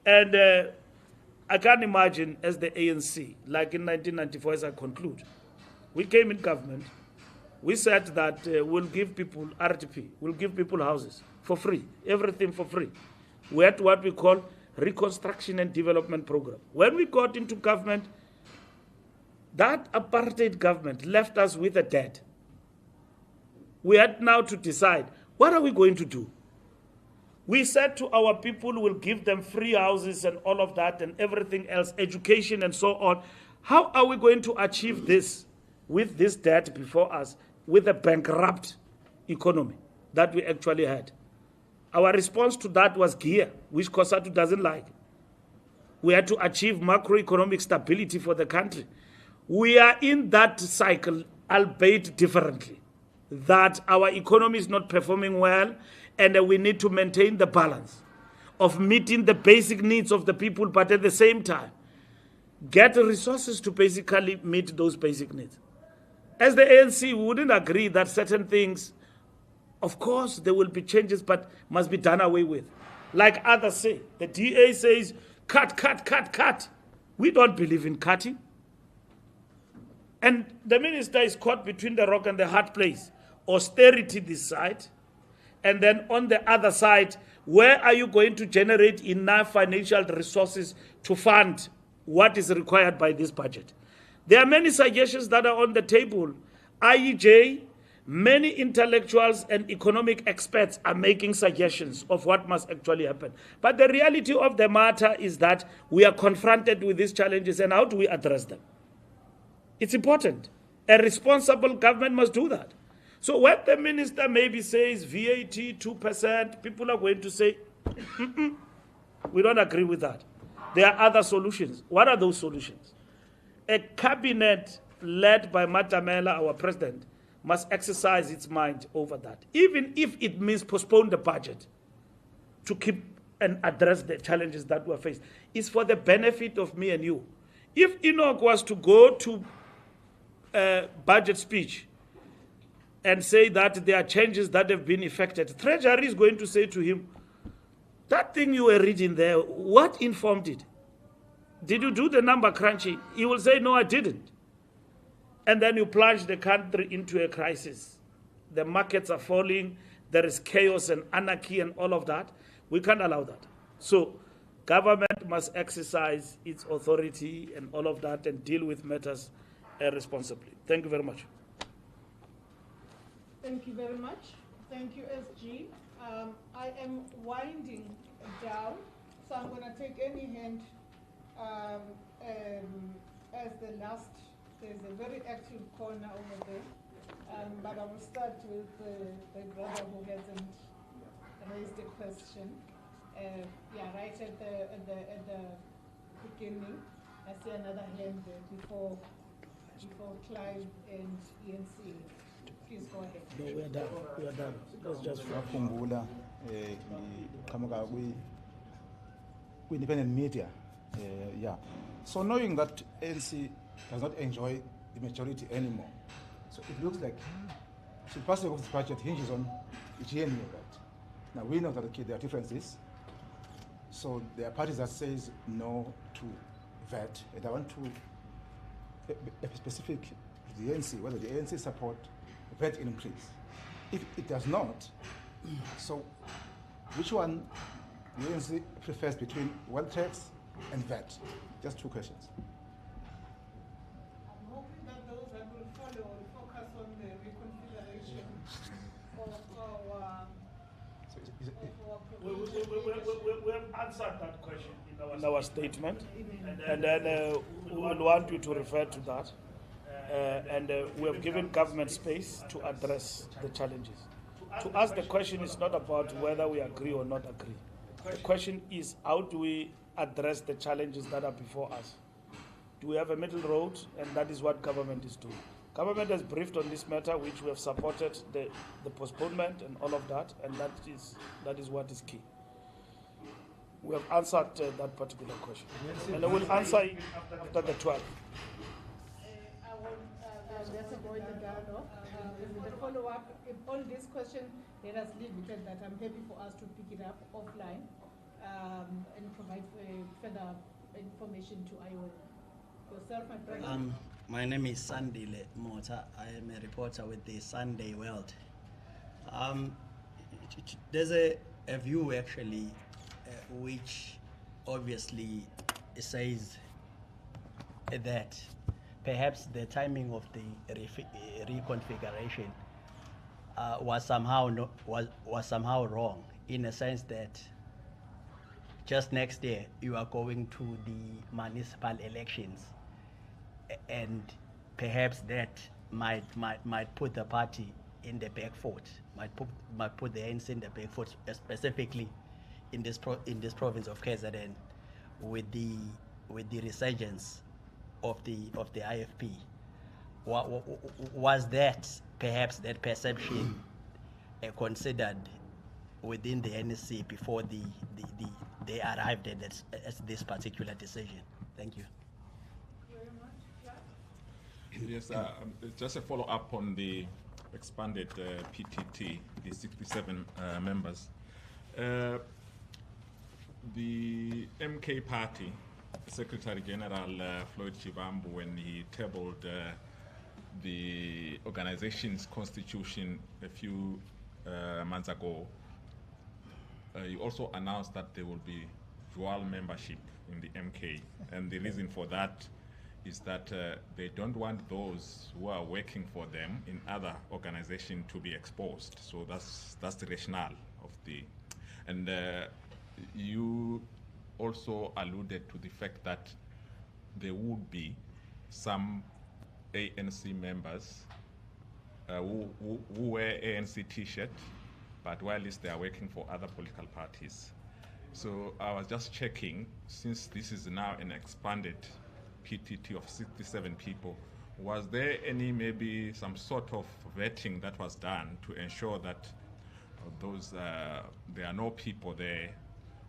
And I can't imagine as the ANC, like in 1994, as I conclude, we came in government, we said that we'll give people RTP, we'll give people houses for free, everything for free. We had what we call reconstruction and development program. When we got into government, that apartheid government left us with a debt. We had now to decide, what are we going to do? We said to our people, we'll give them free houses and all of that and everything else, education and so on. How are we going to achieve this with this debt before us, with a bankrupt economy that we actually had? Our response to that was gear, which COSATU doesn't like. We had to achieve macroeconomic stability for the country. We are in that cycle, albeit differently, that our economy is not performing well, and we need to maintain the balance of meeting the basic needs of the people, but at the same time, get the resources to basically meet those basic needs. As the ANC, we wouldn't agree that certain things, of course, there will be changes, but must be done away with. Like others say, the DA says, cut, cut, cut, cut. We don't believe in cutting. And the minister is caught between the rock and the hard place. Austerity this side, and then on the other side, where are you going to generate enough financial resources to fund what is required by this budget? There are many suggestions that are on the table. IEJ, Many intellectuals and economic experts are making suggestions of what must actually happen. But the reality of the matter is that we are confronted with these challenges, and how do we address them? It's important. A responsible government must do that. So when the minister maybe says VAT 2%, people are going to say, we don't agree with that. There are other solutions. What are those solutions? A cabinet led by Matamela, our president, must exercise its mind over that, even if it means postpone the budget to keep and address the challenges that we are faced. It's for the benefit of me and you. If Enoch was to go to a budget speech and say that there are changes that have been effected, Treasury is going to say to him, that thing you were reading there, what informed it? Did you do the number crunching? He will say, no, I didn't. And then you plunge the country into a crisis. The markets are falling, there is chaos and anarchy and all of that. We can't allow that. So government must exercise its authority and all of that and deal with matters responsibly. Thank you very much. Thank you very much. Thank you, SG. I am winding down, so I'm going to take any hand as the last. There's a very active corner over there, but I will start with the brother who hasn't raised a question. Yeah, right at the beginning. I see another hand there before Clive and ENC. Please go ahead. No, we are done. We are done. Let's just Ngakhumbula qhamuka independent media. Yeah. So knowing that ANC does not enjoy the majority anymore, so it looks like the passing of the budget hinges on the GNU of that. Now we know that there are differences. So there are parties that says no to VAT, and I want to be specific to the ANC, whether the ANC support VAT increase. If it does not, so which one the ANC prefers between wealth tax and VAT? Just two questions. I'm hoping that those that will follow will focus on the reconfiguration of our we have answered that question in our statement, and then we will want you to refer to that. And we have given government space to address the challenges. To us, the question is not about whether we agree or not agree. The question is, how do we address the challenges that are before us? Do we have a middle road? And that is what government is doing. Government has briefed on this matter, which we have supported the postponement and all of that, and that is what is key. We have answered that particular question. And I will answer it after the 12th. Let's avoid the dialogue. The follow-up, if on this question, let us leave it at that. I'm happy for us to pick it up offline and provide further information to ION. Yourself, my brother? My name is Sandile Mota. I am a reporter with the Sunday World. There's a view actually which obviously says that perhaps the timing of the reconfiguration was somehow wrong, in a sense that just next year you are going to the municipal elections, and perhaps that might put the party in the back foot, might put the ANC in the back foot, specifically in this province of KZN, with the resurgence of the IFP. Was that perhaps that perception considered within the NSC before they arrived at this particular decision? Thank you. Yes, just a follow-up on the expanded PTT, the 67 members. The MK party, Secretary General Floyd Chibambu, when he tabled the organization's constitution a few months ago, he also announced that there will be dual membership in the MK, and the reason for that is that they don't want those who are working for them in other organizations to be exposed. So that's the rationale of the, and you also alluded to the fact that there would be some ANC members who wear ANC t-shirt, but while they are working for other political parties. So I was just checking, since this is now an expanded PTT of 67 people, was there any, maybe some sort of vetting that was done to ensure that those there are no people there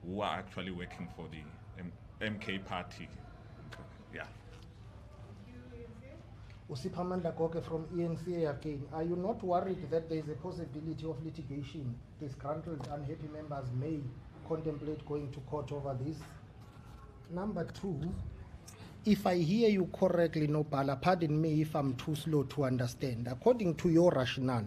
who are actually working for the MK party? Yeah. Usiphamanda Goke from ANC again. Are you not worried that there is a possibility of litigation? Disgruntled, unhappy members may contemplate going to court over this. Number two, if I hear you correctly, Nopala, pardon me if I'm too slow to understand. According to your rationale,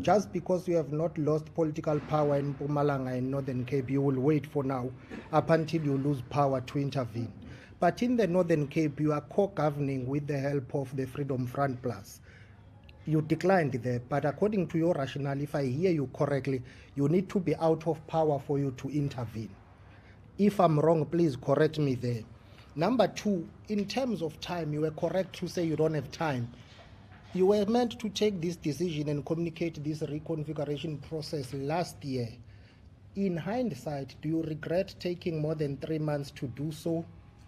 just because you have not lost political power in Mpumalanga and Northern Cape, you will wait for now up until you lose power to intervene. But in the Northern Cape, you are co-governing with the help of the Freedom Front Plus. You declined there, but according to your rationale, if I hear you correctly, you need to be out of power for you to intervene. If I'm wrong, please correct me there. Number two, in terms of time, you were correct to say you don't have time. You were meant to take this decision and communicate this reconfiguration process last year. In hindsight, do you regret taking more than 3 months to do so?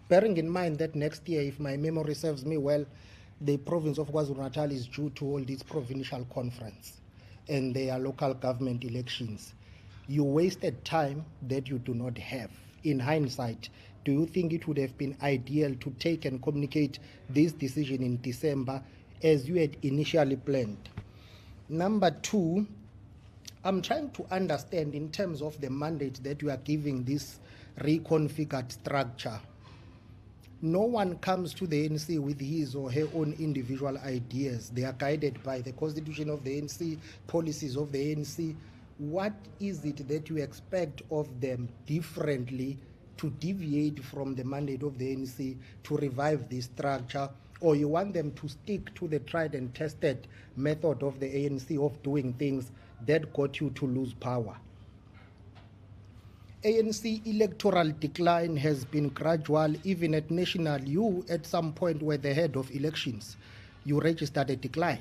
Bearing in mind that next year, if my memory serves me well, the province of KwaZulu-Natal is due to hold its provincial conference and their local government elections. You wasted time that you do not have. In hindsight, do you think it would have been ideal to take and communicate this decision in December as you had initially planned? Number two, I'm trying to understand in terms of the mandate that you are giving this reconfigured structure. No one comes to the ANC with his or her own individual ideas. They are guided by the constitution of the ANC, policies of the ANC. What is it that you expect of them differently to deviate from the mandate of the ANC to revive this structure? Or you want them to stick to the tried and tested method of the ANC of doing things that got you to lose power? ANC electoral decline has been gradual. Even at national, you at some point were the head of elections. You registered a decline.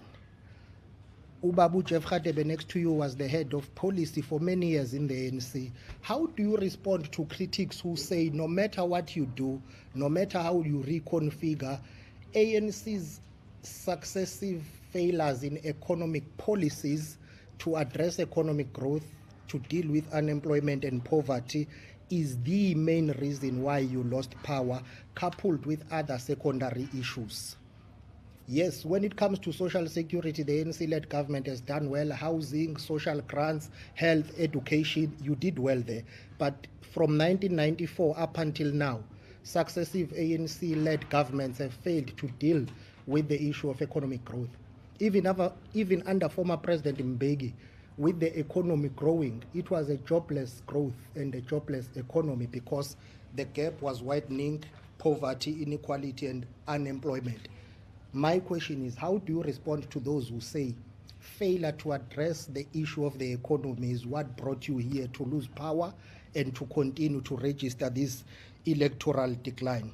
Ubabu Jeff Radebe next to you was the head of policy for many years in the ANC. How do you respond to critics who say no matter what you do, no matter how you reconfigure, ANC's successive failures in economic policies to address economic growth, to deal with unemployment and poverty, is the main reason why you lost power, coupled with other secondary issues? Yes, when it comes to social security, the ANC-led government has done well. Housing, social grants, health, education, you did well there. But from 1994 up until now, successive ANC-led governments have failed to deal with the issue of economic growth. Even under former President Mbeki, with the economy growing, it was a jobless growth and a jobless economy because the gap was widening, poverty, inequality, and unemployment. My question is, how do you respond to those who say failure to address the issue of the economy is what brought you here to lose power and to continue to register this electoral decline?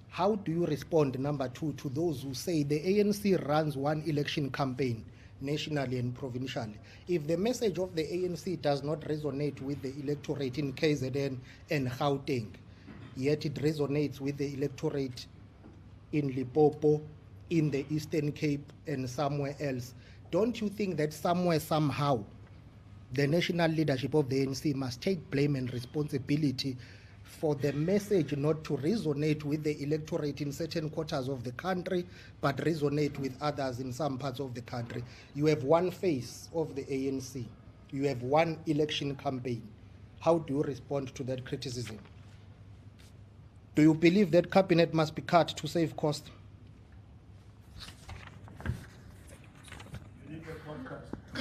How do you respond, number two, to those who say the ANC runs one election campaign nationally and provincially? If the message of the ANC does not resonate with the electorate in KZN and Gauteng, yet it resonates with the electorate in Limpopo, in the Eastern Cape, and somewhere else, don't you think that somewhere, somehow, the national leadership of the ANC must take blame and responsibility for the message not to resonate with the electorate in certain quarters of the country, but resonate with others in some parts of the country? You have one face of the ANC. You have one election campaign. How do you respond to that criticism? Do you believe that cabinet must be cut to save cost? I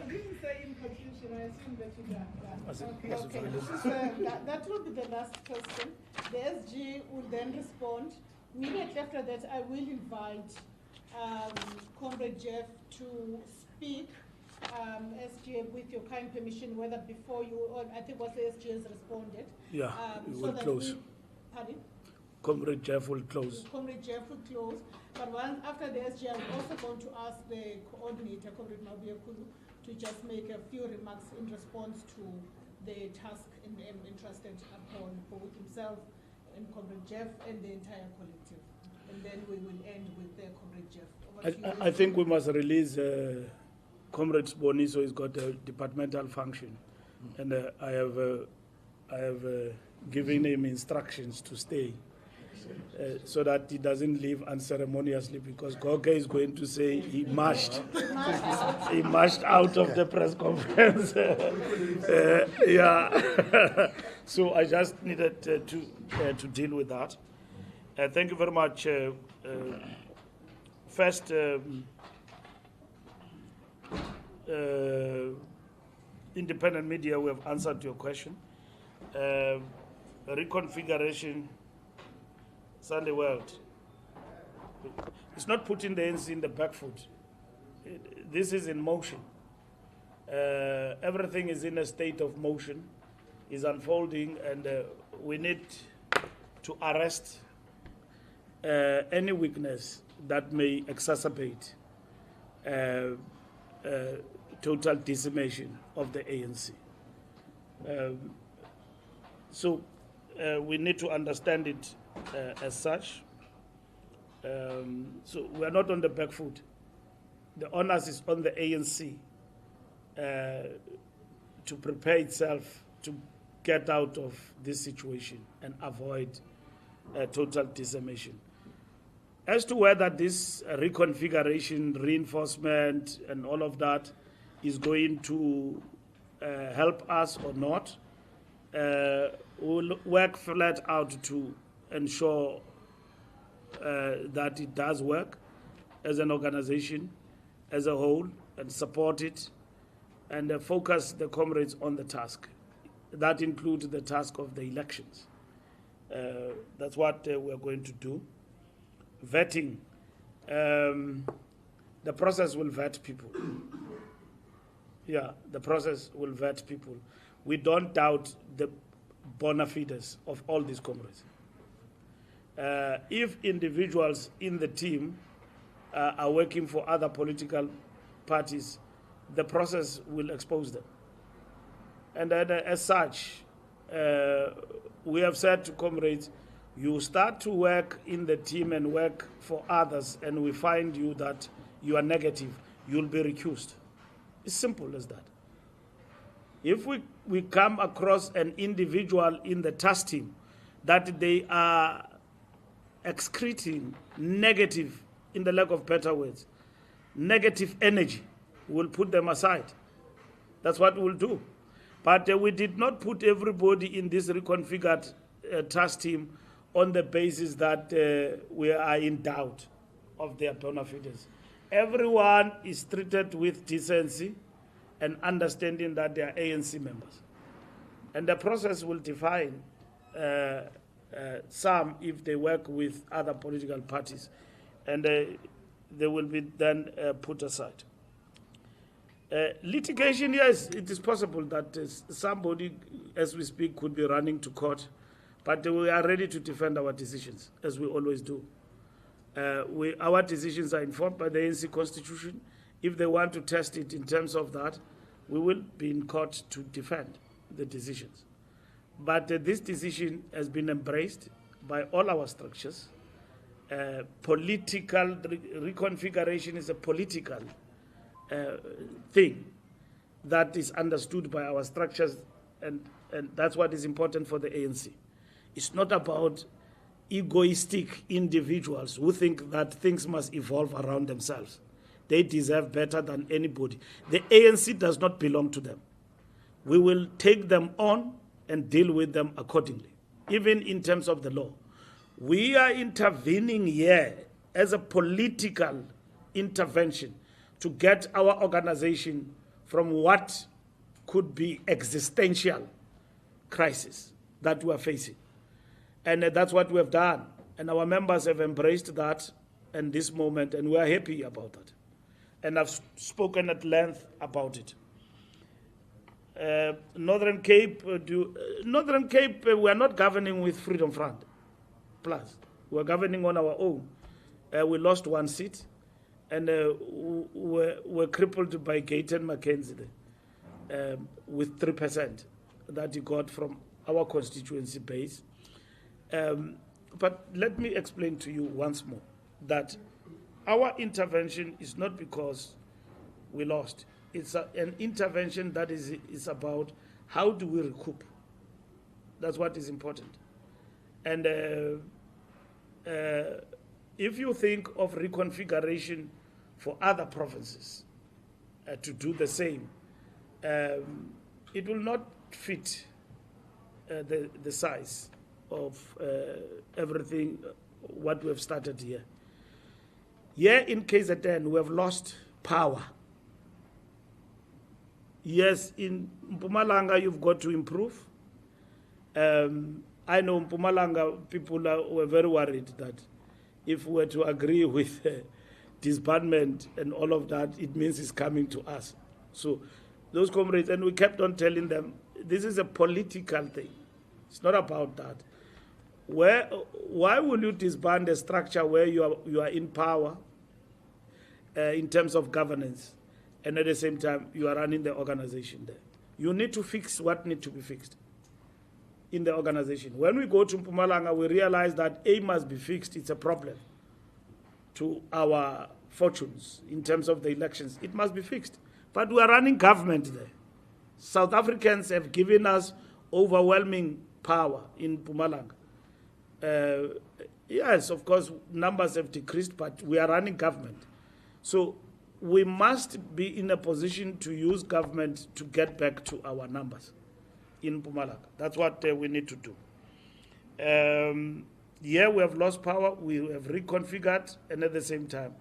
didn't say in conclusion, I assume that you done. Okay. That will be the last question. The SG will then respond. Immediately after that, I will invite Comrade Jeff to speak. SG, with your kind permission, whether before you, or I think once the SG has responded. Yeah, we will that close. Pardon? Comrade Jeff will close. Comrade Jeff will close. But once after the SG, I'm also going to ask the coordinator, Comrade Mabia Kulu, to just make a few remarks in response to the task entrusted upon both himself and Comrade Jeff and the entire collective. And then we will end with Comrade Jeff. Over to you. I think we must release Comrade Boniso. He's got a departmental function, and I have given him instructions to stay so that he doesn't leave unceremoniously, because Goke is going to say he marched out of the press conference. Yeah. So I just needed to deal with that. Thank you very much. First, independent media, we have answered your question. Reconfiguration, Sunday World. It's not putting the ANC in the back foot. This is in motion. Everything is in a state of motion, is unfolding, and we need to arrest any weakness that may exacerbate total decimation of the ANC. So we need to understand it as such. So we are not on the back foot. The onus is on the ANC to prepare itself to get out of this situation and avoid total decimation. As to whether this reconfiguration, reinforcement, and all of that is going to help us or not, we'll work flat out to ensure that it does work as an organization, as a whole, and support it, and focus the comrades on the task. That includes the task of the elections. That's what we're going to do. Vetting. The process will vet people. Yeah, the process will vet people. We don't doubt the bona fides of all these comrades. If individuals in the team are working for other political parties, the process will expose them. And then, as such, we have said to comrades, you start to work in the team and work for others, and we find you that you are negative, you'll be recused. It's simple as that. If we come across an individual in the task team that they are excreting negative, in the lack of better words, negative energy, we'll put them aside. That's what we'll do. But we did not put everybody in this reconfigured task team on the basis that we are in doubt of their bona fides. Everyone is treated with decency and understanding that they are ANC members. And the process will define some if they work with other political parties, and they will be then put aside. Litigation, yes, it is possible that somebody, as we speak, could be running to court, but we are ready to defend our decisions, as we always do. Our decisions are informed by the ANC Constitution. If they want to test it in terms of that, we will be in court to defend the decisions. But this decision has been embraced by all our structures. Political reconfiguration is a political thing that is understood by our structures, and that's what is important for the ANC. It's not about egoistic individuals who think that things must evolve around themselves. They deserve better than anybody. The ANC does not belong to them. We will take them on and deal with them accordingly, even in terms of the law. We are intervening here as a political intervention to get our organization from what could be existential crisis that we are facing. And that's what we have done. And our members have embraced that in this moment, and we are happy about that. And I've spoken at length about it. Northern Cape, we are not governing with Freedom Front Plus. We are governing on our own. We lost one seat, and we're crippled by Gayton Mackenzie with 3% that he got from our constituency base. But let me explain to you once more that our intervention is not because we lost. It's an intervention that is about how do we recoup. That's what is important. And if you think of reconfiguration for other provinces to do the same, it will not fit the size of everything what we have started here. Here in KZN, we have lost power. Yes, in Mpumalanga, you've got to improve. I know Mpumalanga people were very worried that if we were to agree with disbandment and all of that, it means it's coming to us. So those comrades, and we kept on telling them, this is a political thing. It's not about that. Why will you disband a structure where you are in power in terms of governance, and at the same time you are running the organization there? You need to fix what needs to be fixed in the organization. When we go to Mpumalanga, we realize that A must be fixed. It's a problem to our fortunes in terms of the elections. It must be fixed. But we are running government there. South Africans have given us overwhelming power in Mpumalanga. Yes, of course, numbers have decreased, but we are running government. So we must be in a position to use government to get back to our numbers in Mpumalanga. That's what we need to do. Yeah, we have lost power, we have reconfigured, and at the same time,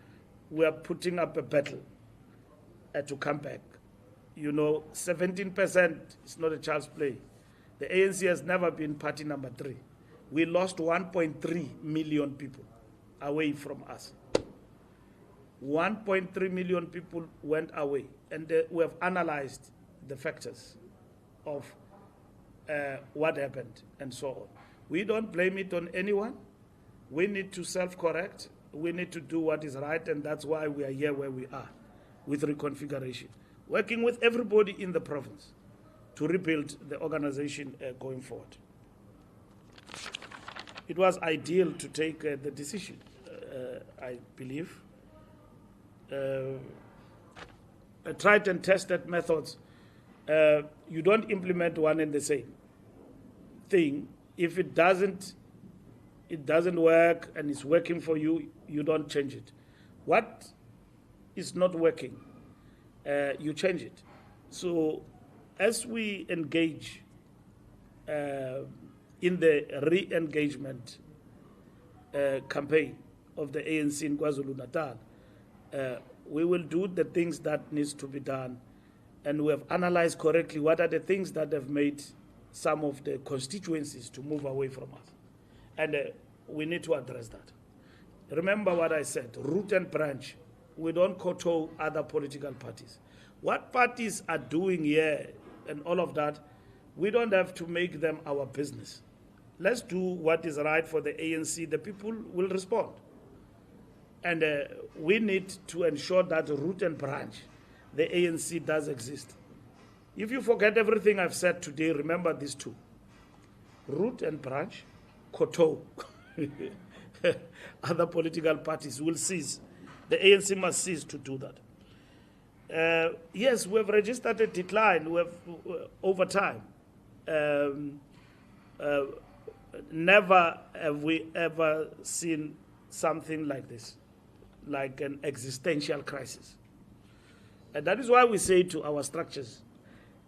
we are putting up a battle to come back. You know, 17% is not a child's play. The ANC has never been party number 3. We lost 1.3 million people away from us. 1.3 million people went away, and we have analyzed the factors of what happened and so on. We don't blame it on anyone. We need to self-correct. We need to do what is right, and that's why we are here where we are with reconfiguration, working with everybody in the province to rebuild the organization going forward. It was ideal to take the decision, I believe. Tried and tested methods. You don't implement one and the same thing. If it doesn't work and it's working for you, you don't change it. What is not working, you change it. So as we engage in the re-engagement campaign of the ANC in KwaZulu-Natal, we will do the things that needs to be done, and we have analyzed correctly what are the things that have made some of the constituencies to move away from us. And we need to address that. Remember what I said, root and branch. We don't kowtow other political parties. What parties are doing here and all of that, we don't have to make them our business. Let's do what is right for the ANC. The people will respond. And we need to ensure that root and branch, the ANC does exist. If you forget everything I've said today, remember these two. Root and branch, kowtow. Other political parties will cease. The ANC must cease to do that. Yes, we have registered a decline. We have, over time. Never have we ever seen something like this, like an existential crisis. And that is why we say to our structures,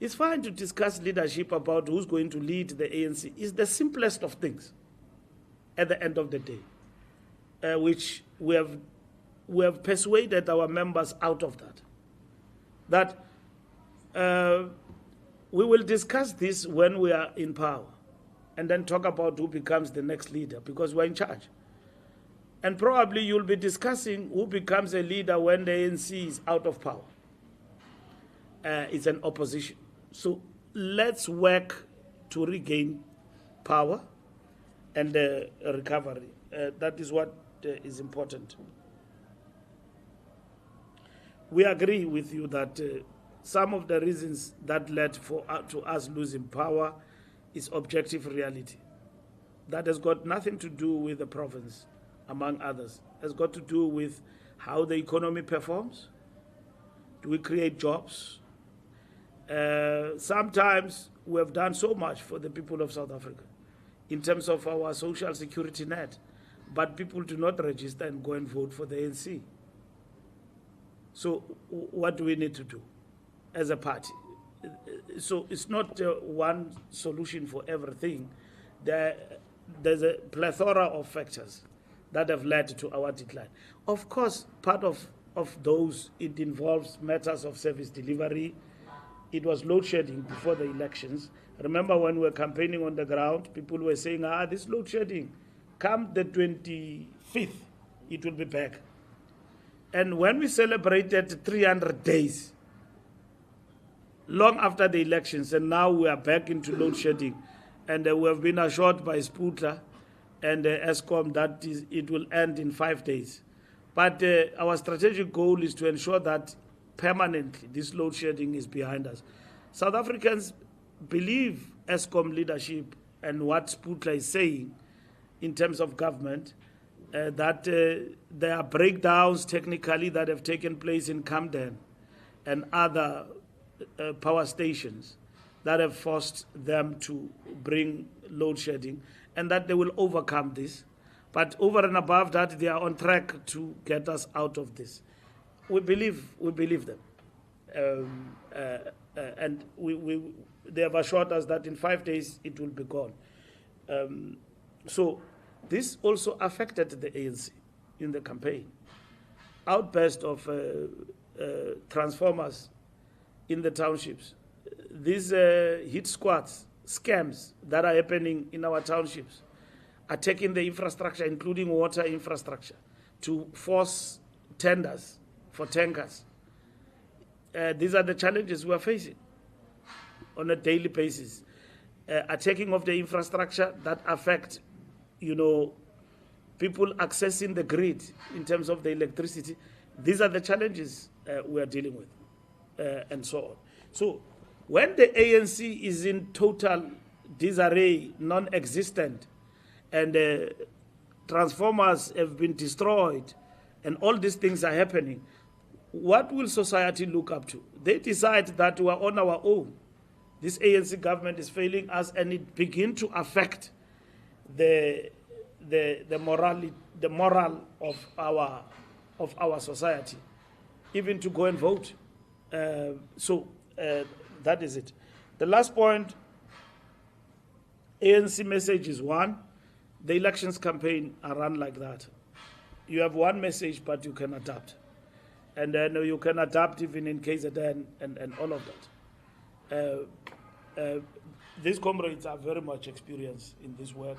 it's fine to discuss leadership about who's going to lead the ANC. It's the simplest of things at the end of the day, which we have persuaded our members out of that. That we will discuss this when we are in power. and then talk about who becomes the next leader, because we're in charge. And probably you'll be discussing who becomes a leader when the ANC is out of power. It's an opposition. So let's work to regain power and recovery. That is what is important. We agree with you that some of the reasons that led to us losing power is objective reality. That has got nothing to do with the province, among others. It has got to do with how the economy performs. Do we create jobs? Sometimes we have done so much for the people of South Africa in terms of our social security net, but people do not register and go and vote for the ANC. So what do we need to do as a party? So it's not one solution for everything. There's a plethora of factors that have led to our decline. Of course, part of those, it involves matters of service delivery. It was load shedding before the elections. Remember when we were campaigning on the ground, people were saying, this load shedding, come the 25th, it will be back. And when we celebrated 300 days, long after the elections, and now we are back into load shedding, and we have been assured by Sputla and ESCOM that it will end in 5 days. But our strategic goal is to ensure that permanently this load shedding is behind us. South Africans believe ESCOM leadership and what Sputla is saying in terms of government, that there are breakdowns technically that have taken place in Camden and other power stations that have forced them to bring load shedding, and that they will overcome this. But over and above that, they are on track to get us out of this. We believe them. And they have assured us that in 5 days it will be gone. So this also affected the ANC in the campaign. Outburst of transformers in the townships. These hit squads, scams that are happening in our townships, are taking the infrastructure, including water infrastructure, to force tenders for tankers. These are the challenges we are facing on a daily basis. A taking of the infrastructure that affect, people accessing the grid in terms of the electricity. These are the challenges we are dealing with, and so on. So when the ANC is in total disarray, non-existent, and transformers have been destroyed, and all these things are happening, what will society look up to? They decide that we are on our own. This ANC government is failing us, and it begins to affect the moral of our society, even to go and vote. So that is it. The last point, ANC message is one. The elections campaign are run like that. You have one message, but you can adapt. And then you can adapt even in KZN and all of that. These comrades are very much experienced in this work,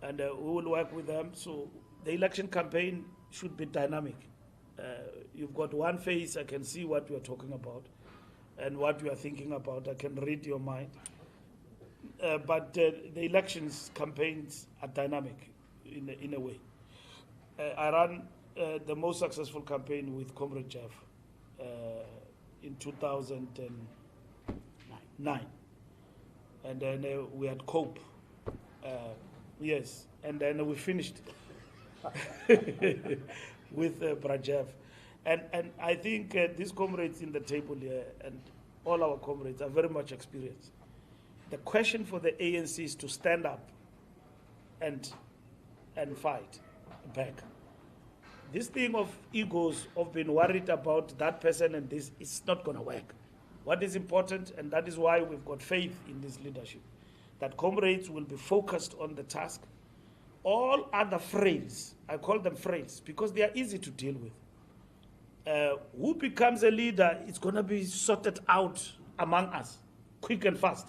and we will work with them. So the election campaign should be dynamic. You've got one face, I can see what you are talking about and what you are thinking about. I can read your mind. But the elections campaigns are dynamic in a way. I ran the most successful campaign with Comrade Jeff in 2009. And then we had COPE. Yes, and then we finished with Brajev. And I think these comrades in the table here and all our comrades are very much experienced. The question for the ANC is to stand up and fight back. This thing of egos, of being worried about that person and this, it's not going to work. What is important, and that is why we've got faith in this leadership, that comrades will be focused on the task. All other frails, I call them frails, because they are easy to deal with. Who becomes a leader, it's going to be sorted out among us, quick and fast.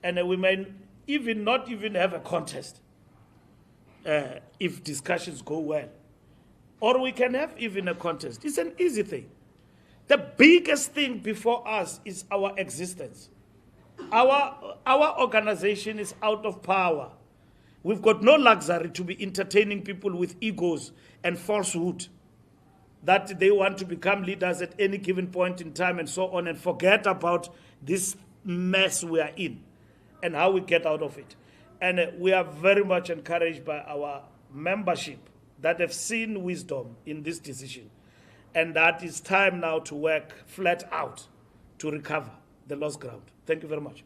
And we may not even have a contest if discussions go well. Or we can have even a contest. It's an easy thing. The biggest thing before us is our existence. Our organization is out of power. We've got no luxury to be entertaining people with egos and falsehood that they want to become leaders at any given point in time and so on, and forget about this mess we are in and how we get out of it. And we are very much encouraged by our membership that have seen wisdom in this decision, and that it's time now to work flat out to recover the lost ground. Thank you very much.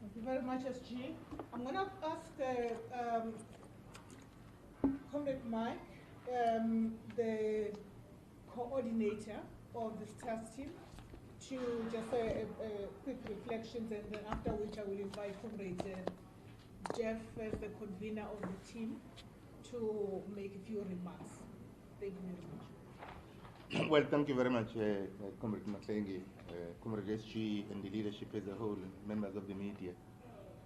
Thank you very much, SG. I'm going to ask Comrade Mike, the coordinator of this task team, to just quick reflections, and then after which I will invite Comrade Jeff, as the convener of the team, to make a few remarks. Thank you very much. Well, thank you very much, Comrade Matlenge, Comrade SG, and the leadership as a whole, members of the media.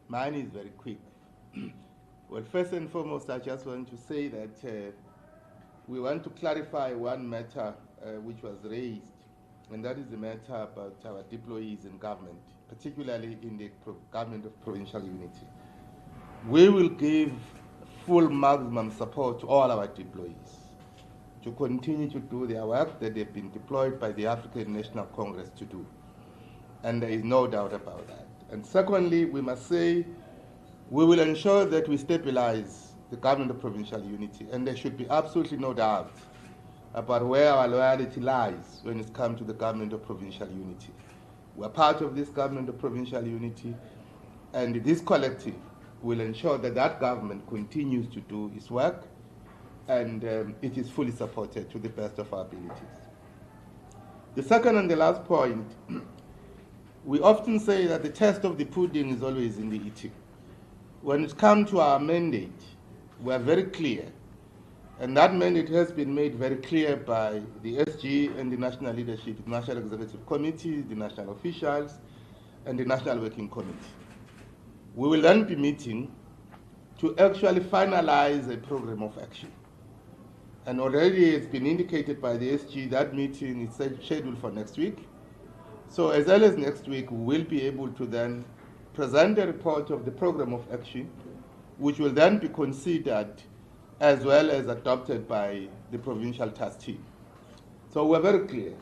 Mine is very quick. Well, first and foremost, I just want to say that we want to clarify one matter which was raised, and that is the matter about our deployees in government, particularly in the government of provincial unity. We will give full maximum support to all our deployees to continue to do their work that they've been deployed by the African National Congress to do. And there is no doubt about that. And secondly, we must say we will ensure that we stabilize the government of provincial unity, and there should be absolutely no doubt about where our loyalty lies when it comes to the government of provincial unity. We're part of this government of provincial unity, and this collective will ensure that that government continues to do its work, and it is fully supported to the best of our abilities. The second and the last point, we often say that the test of the pudding is always in the eating. When it comes to our mandate, we are very clear, and that mandate has been made very clear by the SG and the national leadership, the National Executive Committee, the national officials, and the National Working Committee. We will then be meeting to actually finalize a program of action. And already it's been indicated by the SG that meeting is scheduled for next week. So as early as next week, we will be able to then present a report of the program of action, which will then be considered as well as adopted by the provincial task team. So we're very clear.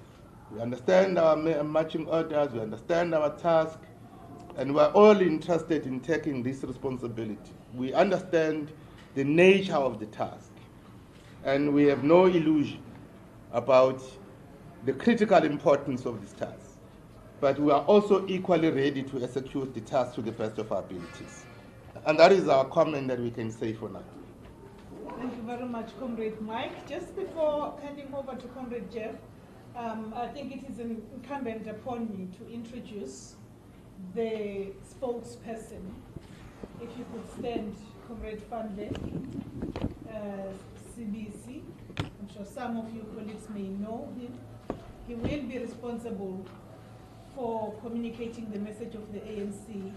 We understand our marching orders, we understand our task, and we're all interested in taking this responsibility. We understand the nature of the task, and we have no illusion about the critical importance of this task. But we are also equally ready to execute the task to the best of our abilities. And that is our comment that we can say for now. Thank you very much, Comrade Mike. Just before handing over to Comrade Jeff, I think it is incumbent upon me to introduce the spokesperson. If you could stand, Comrade Fanle, CBC. I'm sure some of you colleagues may know him. He will be responsible for communicating the message of the ANC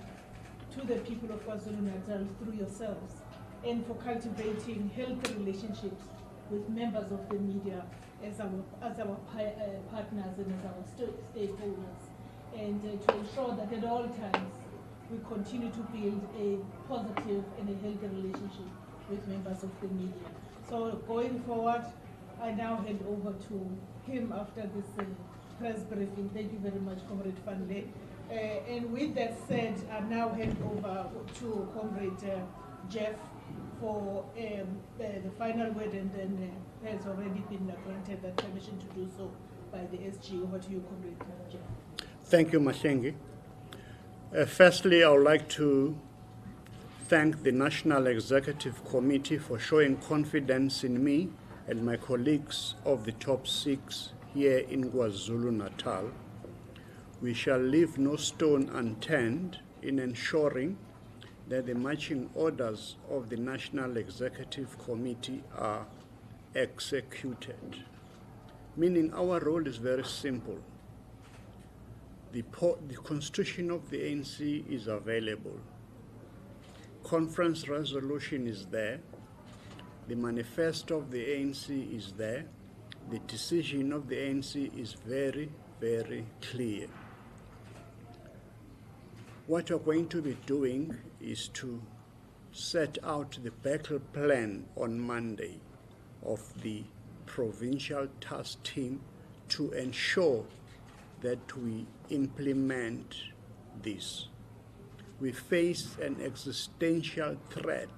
to the people of KwaZulu-Natal through yourselves, and for cultivating healthy relationships with members of the media as our partners and as our stakeholders, and to ensure that at all times we continue to build a positive and a healthy relationship with members of the media. So going forward, I now hand over to him after this press briefing. Thank you very much, Comrade Fanle. And with that said, I now hand over to Comrade Jeff for the final word, and then has already been granted that permission to do so by the SG. Over to you, Comrade Jeff. Thank you, Matlenge. Firstly, I would like to thank the National Executive Committee for showing confidence in me and my colleagues of the top 6 here in KwaZulu-Natal. We shall leave no stone unturned in ensuring that the marching orders of the National Executive Committee are executed. Meaning our role is very simple. The Constitution of the ANC is available. conference resolution is there. The manifesto of the ANC is there. The decision of the ANC is very, very clear. What we're going to be doing is to set out the battle plan on Monday of the provincial task team to ensure that we implement this. We face an existential threat.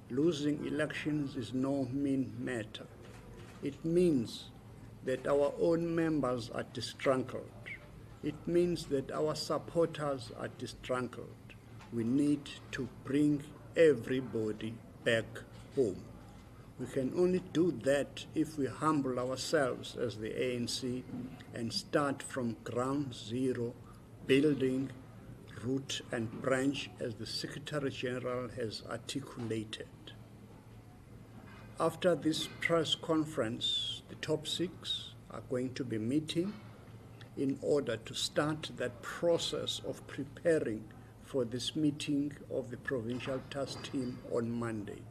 Losing elections is no mean matter. It means that our own members are disgruntled. It means that our supporters are disgruntled. We need to bring everybody back home. We can only do that if we humble ourselves as the ANC and start from ground zero, building root and branch as the Secretary General has articulated. After this press conference, the top six are going to be meeting in order to start that process of preparing for this meeting of the provincial task team on Monday,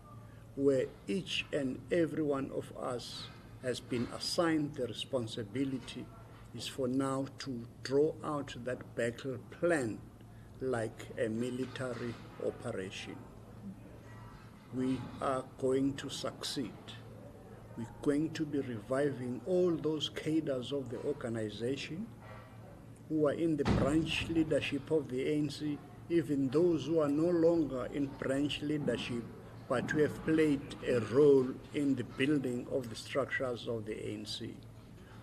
where each and every one of us has been assigned the responsibility is for now to draw out that battle plan like a military operation. We are going to succeed. We're going to be reviving all those cadres of the organization who are in the branch leadership of the ANC, even those who are no longer in branch leadership, but who have played a role in the building of the structures of the ANC.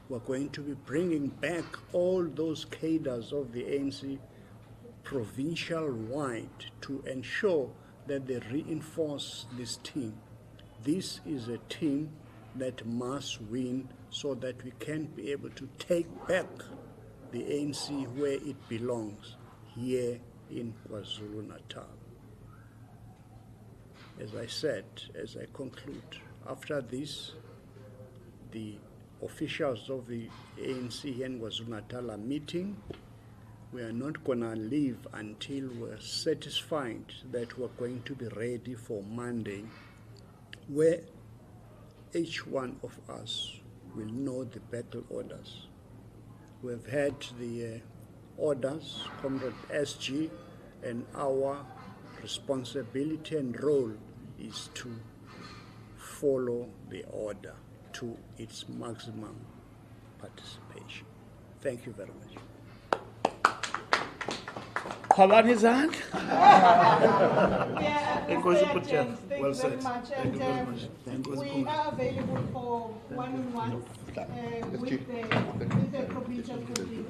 We're going to be bringing back all those cadres of the ANC provincial-wide to ensure that they reinforce this team. This is a team that must win so that we can be able to take back the ANC where it belongs, here in KwaZulu-Natal. As I said, as I conclude, after this, the officials of the ANC here in KwaZulu-Natal are meeting. We are not going to leave until we're satisfied that we're going to be ready for Monday, where each one of us will know the battle orders. We've had the orders, Comrade SG, and our responsibility and role is to follow the order to its maximum participation. Thank you very much. Khabani izandla. Enkosi Phutela. Thank Well you very said. much. Thank you very much. We are available for one-on-ones with the provincial committee.